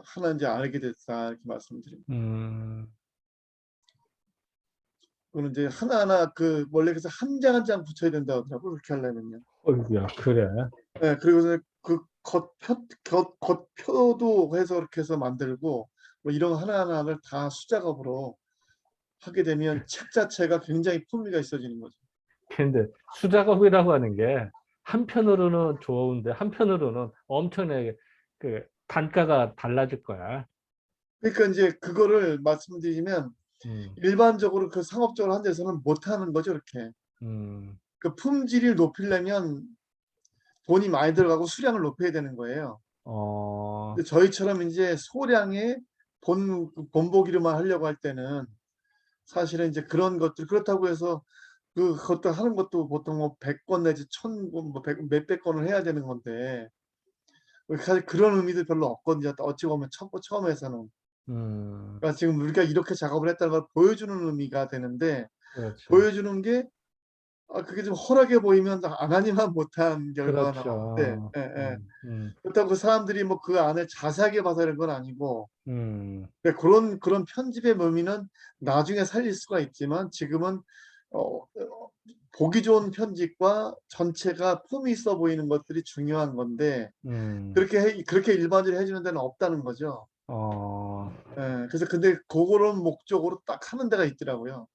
하나 이제 알게 됐다, 이렇게 말씀드립니다. 그거는 이제 하나하나 원래 그래서 한 장 한 장 붙여야 된다고 하더라고요. 그렇게 하려면요. 어이구야, 그래. 네, 그리고 그 겉표도 해서 이렇게 해서 만들고 뭐 이런 거 하나하나를 다 수작업으로 하게 되면 책 자체가 굉장히 품위가 있어지는 거죠. 근데 수작업이라고 하는 게 한편으로는 좋은데 한편으로는 엄청나게 그 단가가 달라질 거야. 그러니까 이제 그거를 말씀드리면 음, 일반적으로 그 상업적으로 한 데서는 못 하는 거죠, 이렇게. 음, 그 품질을 높이려면 돈이 많이 들어가고 수량을 높여야 되는 거예요. 어, 근데 저희처럼 이제 소량의 본보기로만 하려고 할 때는 사실은 이제 그런 것들, 그렇다고 해서 그것도 하는 것도 보통 뭐 100권 내지 1000권, 뭐 몇백 권을 해야 되는 건데, 사실 그런 의미도 별로 없거든요. 어찌 보면 처음에서는. 그러니까 지금 우리가 이렇게 작업을 했다는 걸 보여주는 의미가 되는데, 그렇죠. 보여주는 게 그게 좀 허락해 보이면 안 하니만 못한 결과가 나오는데, 그렇죠. 예, 예. 그렇다고 사람들이 뭐 그 안을 자세하게 봐서 이런 건 아니고, 그런 편집의 묘미는 나중에 살릴 수가 있지만 지금은 보기 좋은 편집과 전체가 품이 있어 보이는 것들이 중요한 건데, 그렇게 일반적으로 해주는 데는 없다는 거죠. 예, 그래서 근데 그런 목적으로 딱 하는 데가 있더라고요.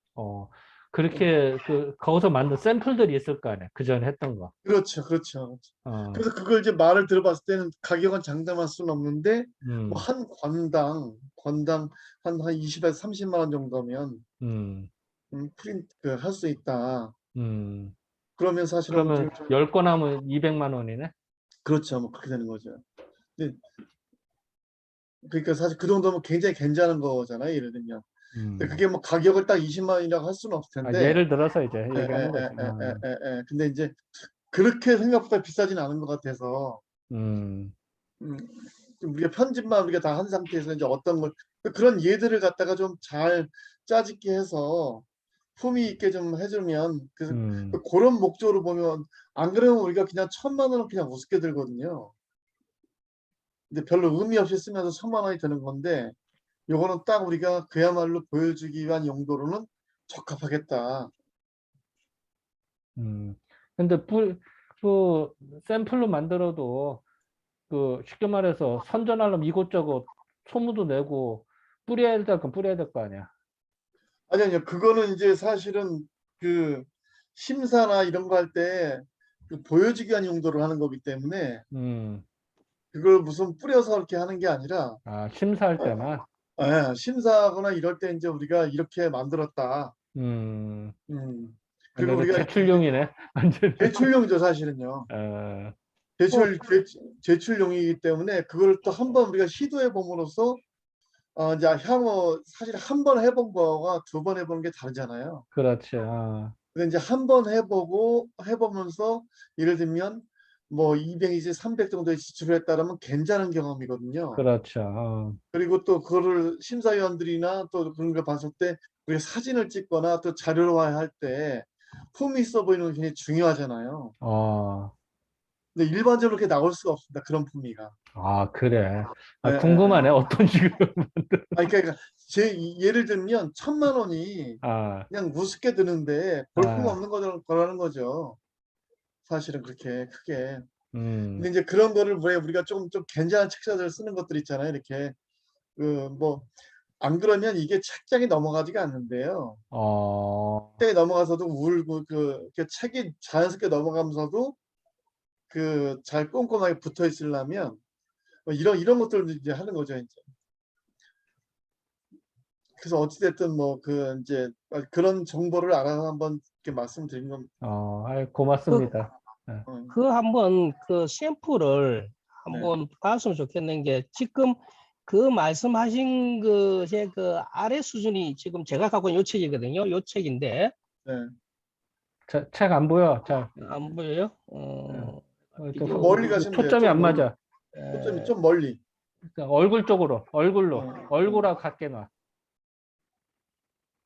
그렇게 거기서 만든 샘플들이 있을 거 아니야. 그 전에 했던 거. 그렇죠, 그렇죠. 어, 그래서 그걸 이제 말을 들어봤을 때는 가격은 장담할 수는 없는데, 뭐 음, 한 권당 한 20에서 30만 원 정도면 프린트 할 수 있다. 그러면 사실은 그러면 10권 하면 200만 원이네? 그렇죠. 뭐 그렇게 되는 거죠. 근데 그러니까 사실 그 정도면 굉장히 괜찮은 거잖아요, 예를 들면. 근데 그게 뭐 가격을 딱 20만 원이라고 할 수는 없을 텐데. 예를 들어서 이제 에, 에, 얘기하는 거지. 에, 에, 에, 에, 에. 근데 이제 그렇게 생각보다 비싸진 않은 것 같아서 음, 좀 우리가 편집만 우리가 다 한 상태에서 이제 어떤 걸 그런 예들을 갖다가 좀 잘 짜집게 해서 품위 있게 좀 해주면 그런 목적으로 보면, 안 그러면 우리가 그냥 1000만 원은 그냥 우습게 들거든요. 근데 별로 의미 없이 쓰면서 1000만 원이 되는 건데, 요거는 딱 우리가 그야말로 보여주기 위한 용도로는 적합하겠다. 근데 그 샘플로 만들어도 쉽게 말해서 선전하려면 이곳저곳 소문도 내고 뿌려야 될 건 뿌려야 될 거 아니야. 아니요. 그거는 이제 사실은 그 심사나 이런 거 할 때 보여주기 위한 용도로 하는 거기 때문에 그걸 무슨 뿌려서 이렇게 하는 게 아니라 심사할 때만. 심사하거나 이럴 때 이제 우리가 이렇게 만들었다. 음, 그리고 완전 우리가 이렇게 제출용이네. 완전. 제출용이죠, 사실은요. 어, 제출, 제출용이기 때문에 그걸 또 한 번 우리가 시도해 봄으로써 이제 향후 사실 한 번 해본 거와 2번 해보는 게 다르잖아요. 그렇지. 근데 이제 한 번 해보면서 예를 들면 뭐 200이지 300 정도의 지출을 했다라면 괜찮은 경험이거든요. 그렇죠. 그리고 또 그거를 심사위원들이나 또 그런 걸 봤을 때 우리가 사진을 찍거나 또 자료화할 때 품위 있어 보이는 게 굉장히 중요하잖아요. 어, 근데 일반적으로 그렇게 나올 수가 없습니다. 그런 품위가. 아, 그래. 예, 아, 예, 예. 궁금하네. 어떤 식으로. 그러니까 예를 들면 1,000만 원이 아, 그냥 우습게 드는데 볼품 아, 없는 거라는 거죠. 사실은 그렇게 크게. 음, 근데 이제 그런 거를 왜 우리가 좀 괜찮은 책자들 쓰는 것들 있잖아요. 이렇게 뭐 안 그러면 이게 책장에 넘어가지가 않는데요. 어, 책장에 넘어가서도 울고 이렇게 책이 자연스럽게 넘어가면서도 잘 꼼꼼하게 붙어 있으려면 뭐 이런 것들을 이제 하는 거죠, 이제. 그래서 어찌됐든 뭐 이제 그런 정보를 알아서 한번 이렇게 말씀드린 겁니다. 아이, 그, 고맙습니다. 예. 그 한번 그 샘플을 네. 한번 봤으면 좋겠는 게 지금 그 말씀하신 것의 그 아래 수준이 지금 제가 갖고 있는 요 책이거든요. 요 책인데 네. 책 안 보여. 자, 안 보여요? 또 좀 비디오 멀리 가시면 돼요. 초점이 좀 안 멀리. 맞아. 초점이 좀 멀리. 그러니까 얼굴 쪽으로, 얼굴로. 얼굴하고 어. 같게 놔.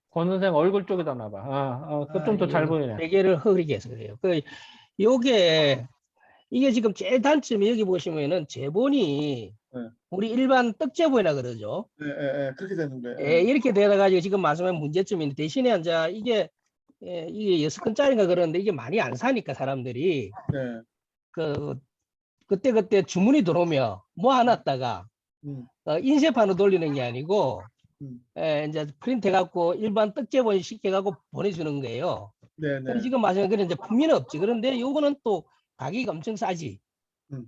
권 선생 얼굴 쪽에다 놔봐. 그 좀 더 잘 보이네. 베개를 흐리게 해서 그래요. 요게 이게 지금 제일 단점이 여기 보시면은 제본이 네. 우리 일반 떡제본이라 그러죠. 예, 예, 예. 그렇게 되는 거예요. 예, 이렇게 되어가지고 지금 말씀한 문제점인데 대신에 이제 이게 이게 6건짜리인가 그러는데 이게 많이 안 사니까 사람들이 네. 그때 주문이 들어오면 모아놨다가 음, 인쇄판으로 돌리는 게 아니고 음. 이제 프린트 해갖고 일반 떡제본 시켜갖고 보내주는 거예요. 네, 근데 네. 지금 말씀하신 그런 이제 품위는 없지. 그런데 요거는 또 가격이 엄청 싸지. 음.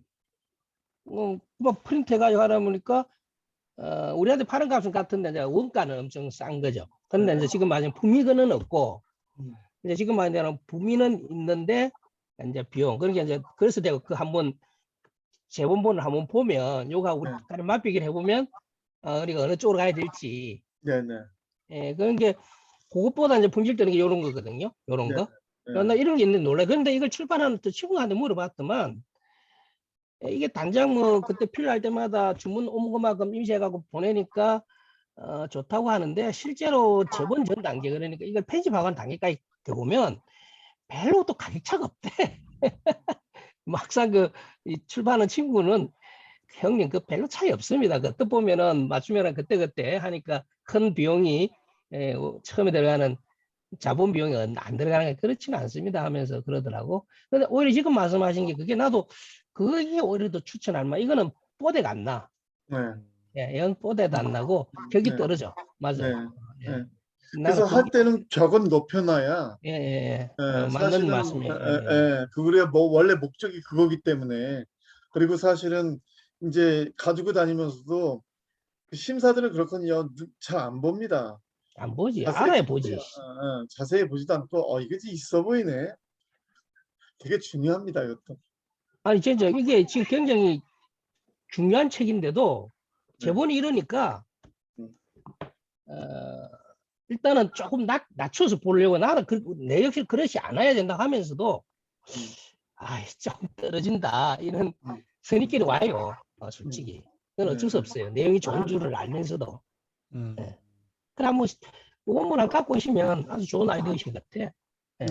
뭐 프린트 해가지고 하다 보니까 우리한테 파는 값은 같은데 이제 원가는 엄청 싼 거죠. 근데 네. 이제 지금 말하는 품위는 없고 음. 이제 지금 말하는 품위는 있는데 이제 비용. 그러니까 이제 그래서 내가 그 한번 재본본을 한번 보면 요거하고 네. 우리 맞비기를 해보면 우리가 어느 쪽으로 가야 될지. 네, 네. 예, 그런 게 그것보다 이제 품질되는 게 요런 거거든요. 요런 네. 거. 네. 나 이런 게 있는데 놀라. 그런데 이걸 출판하는 또 친구한테 물어봤더만 이게 단장 뭐 그때 필요할 때마다 주문 온 것만큼 임시해가지고 보내니까 좋다고 하는데 실제로 저번 전 단계 그러니까 이걸 편집하고 한 단계까지 보면 별로 또 가격 차가 없대. 막상 이 출판하는 친구는 형님 그 별로 차이 없습니다. 그 뜻 보면은 맞추면은 그때 하니까 큰 비용이 처음에 들어가는 자본 비용이 안 들어가는 게 그렇지는 않습니다 하면서 그러더라고. 근데 오히려 지금 말씀하신 게 그게 나도 그게 오히려 더 추천할 만. 이거는 뽀대가 안 나. 네. 예, 영 뽀대도 안 나고 격이 네. 떨어져. 맞아요. 네. 예. 네. 그래서 나는 할 때는 격은 높여놔야 맞는 사실은 말씀이에요. 우리가 뭐 원래 목적이 그거기 때문에. 그리고 사실은 이제 가지고 다니면서도 그 심사들은 그렇거든요. 잘 안 봅니다. 안 보지. 자세히 알아야 보지. 자세히 보지도 않고 이게 있어 보이네. 되게 중요합니다. 이것도. 아니 진짜 이게 지금 굉장히 중요한 책인데도 네. 제본이 이러니까 음. 일단은 조금 낮춰서 보려고 나는 내 역시 그릇이 않아야 된다 하면서도 좀 떨어진다 이런 선입견이 와요. 솔직히 그건 어쩔 수 없어요. 내용이 좋은 줄을 알면서도. 네. 그럼 한번 원문을 갖고 오시면 아주 좋은 아이디어이신 것 같아. 네.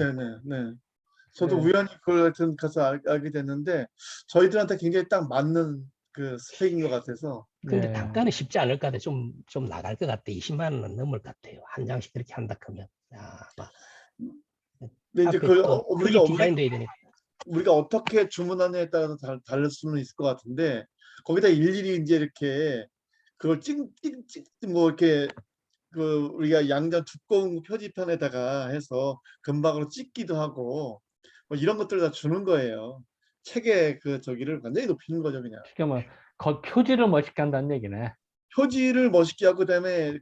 저도 네. 우연히 그걸 하여튼 가서 알게 됐는데 저희들한테 굉장히 딱 맞는 그 스펙인 것 같아서. 근데 단가는 쉽지 않을 것 같아. 좀 나갈 것 같아. 20만 원은 넘을 것 같아요. 한 장씩 그렇게 한다 하면. 근데 이제 앞에 또 크게 디자인돼야 되니까. 우리가 어떻게 주문하느냐에 따라서 다를 수는 있을 것 같은데 거기다 일일이 이제 이렇게 그걸 뭐 이렇게 우리가 양장 두꺼운 표지편에다가 해서 금박으로 찍기도 하고 뭐 이런 것들을 다 주는 거예요. 책의 저기를 완전히 높이는 거죠, 그냥. 쉽게 말하면 표지를 멋있게 한다는 얘기네. 표지를 멋있게 하고 그다음에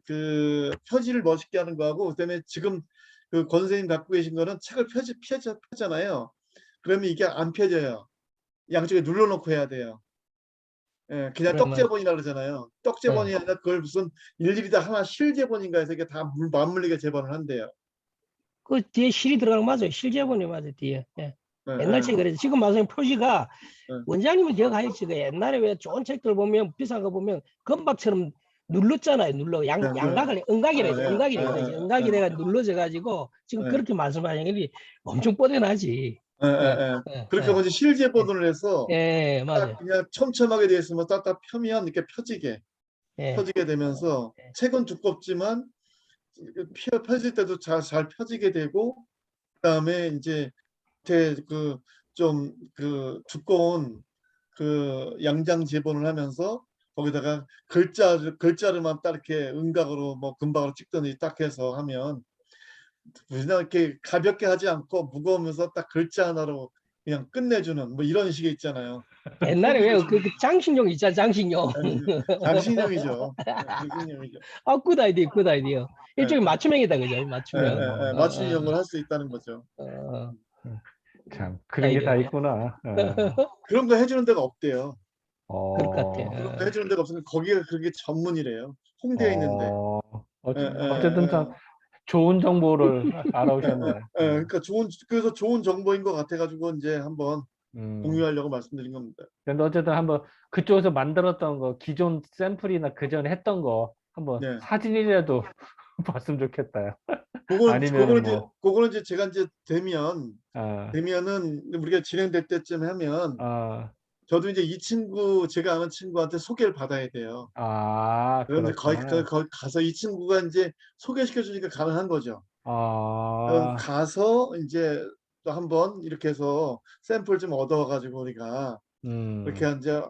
표지를 멋있게 하는 거하고 그다음에 지금 권 선생님 갖고 계신 거는 책을 펴잖아요. 그러면 이게 안 펴져요. 양쪽에 눌러놓고 해야 돼요. 예, 그냥 떡제본이라 그러잖아요. 떡제본이 아니라 그걸 무슨 일일이 다 하나 실제본인가 해서 이게 다 맞물리게 제본을 한대요. 그 뒤에 실이 들어가는 거 맞아요. 실제본이 맞아요. 뒤에. 예. 네, 옛날 책이 그래서 지금 말씀 표지가 네. 원장님은 기억하실지 그 옛날에 왜 좋은 책들 보면 비싼 거 보면 금박처럼 눌렀잖아요. 눌러 네, 네. 양각을 응각이라 네, 응각이라 네, 그러지. 네, 응각이래가 눌러져 가지고 지금 네. 그렇게 말씀하신 게 엄청 뻗어나지. 예, 예, 예, 예. 예, 그렇게 먼저 실제 보도를 해서 예, 맞아요. 딱 그냥 촘촘하게 되어 있으면 딱딱 펴면 이렇게 펴지게 예, 되면서 책은 두껍지만 펴질 때도 잘 펴지게 되고 그다음에 이제 좀 두꺼운 그 양장 제본을 하면서 거기다가 글자를만 딱 이렇게 음각으로 뭐 금박으로 찍더니 딱 해서 하면 그냥 이렇게 가볍게 하지 않고 무거우면서 딱 글자 하나로 그냥 끝내주는 뭐 이런 식의 있잖아요. 옛날에 왜 그 장신용 있잖아, 장신용. 장신형이죠. 장신형이죠. 아, 굿 아이디어, 굿 아이디어. 일종의 예, 맞춤형이다, 그죠? 예, 맞춤형. 예, 예. 맞춤형을 할 수 있다는 거죠. 참 그런 게 다 아이디어. 있구나. 그런 거 해주는 데가 없대요. 그럴 것 같아. 그런 거 해주는 데가 없으니까 거기가 그게 전문이래요. 홍대에 있는데. 어쨌든 참 좋은 정보를 알아오셨네. 그러니까 그래서 좋은 정보인 것 같아가지고 이제 한번 공유하려고 말씀드린 겁니다. 근데 어쨌든 한번 그쪽에서 만들었던 거 기존 샘플이나 그전에 했던 거 한번 네. 사진이라도 봤으면 좋겠다요. 아니면 뭐 그거는 이제 제가 이제 아, 되면은 우리가 진행될 때쯤 하면 저도 이제 제가 아는 친구한테 소개를 받아야 돼요. 그런데 거기 그렇구나. 가서 이 친구가 이제 소개시켜 주니까 가능한 거죠. 아, 가서 이제 또 한번 이렇게 해서 샘플 좀 얻어가지고 우리가 이렇게 이제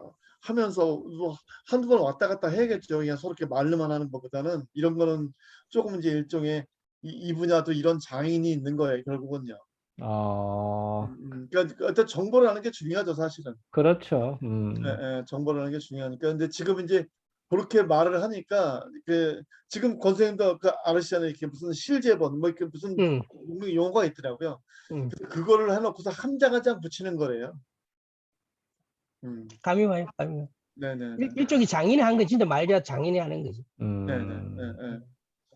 하면서 뭐 한두 번 왔다 갔다 해야겠죠. 그냥 서로 이렇게 말로만 하는 것보다는 이런 거는 조금 이제 일종의 이 분야도 이런 장인이 있는 거예요. 결국은요. 그러니까 어떤 정보를 하는 게 중요하죠, 사실은. 그렇죠. 정보를 하는 게 중요하니까. 근데 지금 이제 그렇게 말을 하니까 지금 권 선생님도 아시잖아요. 이렇게 무슨 실제본 뭐 이렇게 무슨 용어가 있더라고요. 그거를 해놓고서 한 장 한 장 붙이는 거래요. 감이 와요, 감이 와요. 네네. 일종의 장인이 한 거 진짜 말자 장인이 하는 거지. 네네.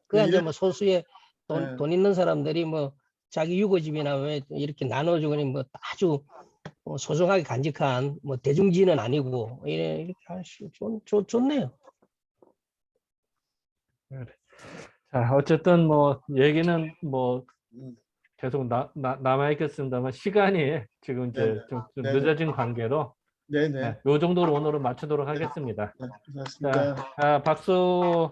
그 이제 뭐 소수의 네. 돈 있는 사람들이 뭐 자기 유고집이나 왜 이렇게 나눠주고 뭐 아주 소중하게 간직한 뭐 대중지는 아니고 이렇게 하시 좋네요. 자, 어쨌든 뭐 얘기는 뭐 계속 남아 있겠습니다만 시간이 지금 이제 좀 늦어진 관계로 네네. 요 정도로 오늘은 맞추도록 하겠습니다. 고맙습니다. 자, 박수.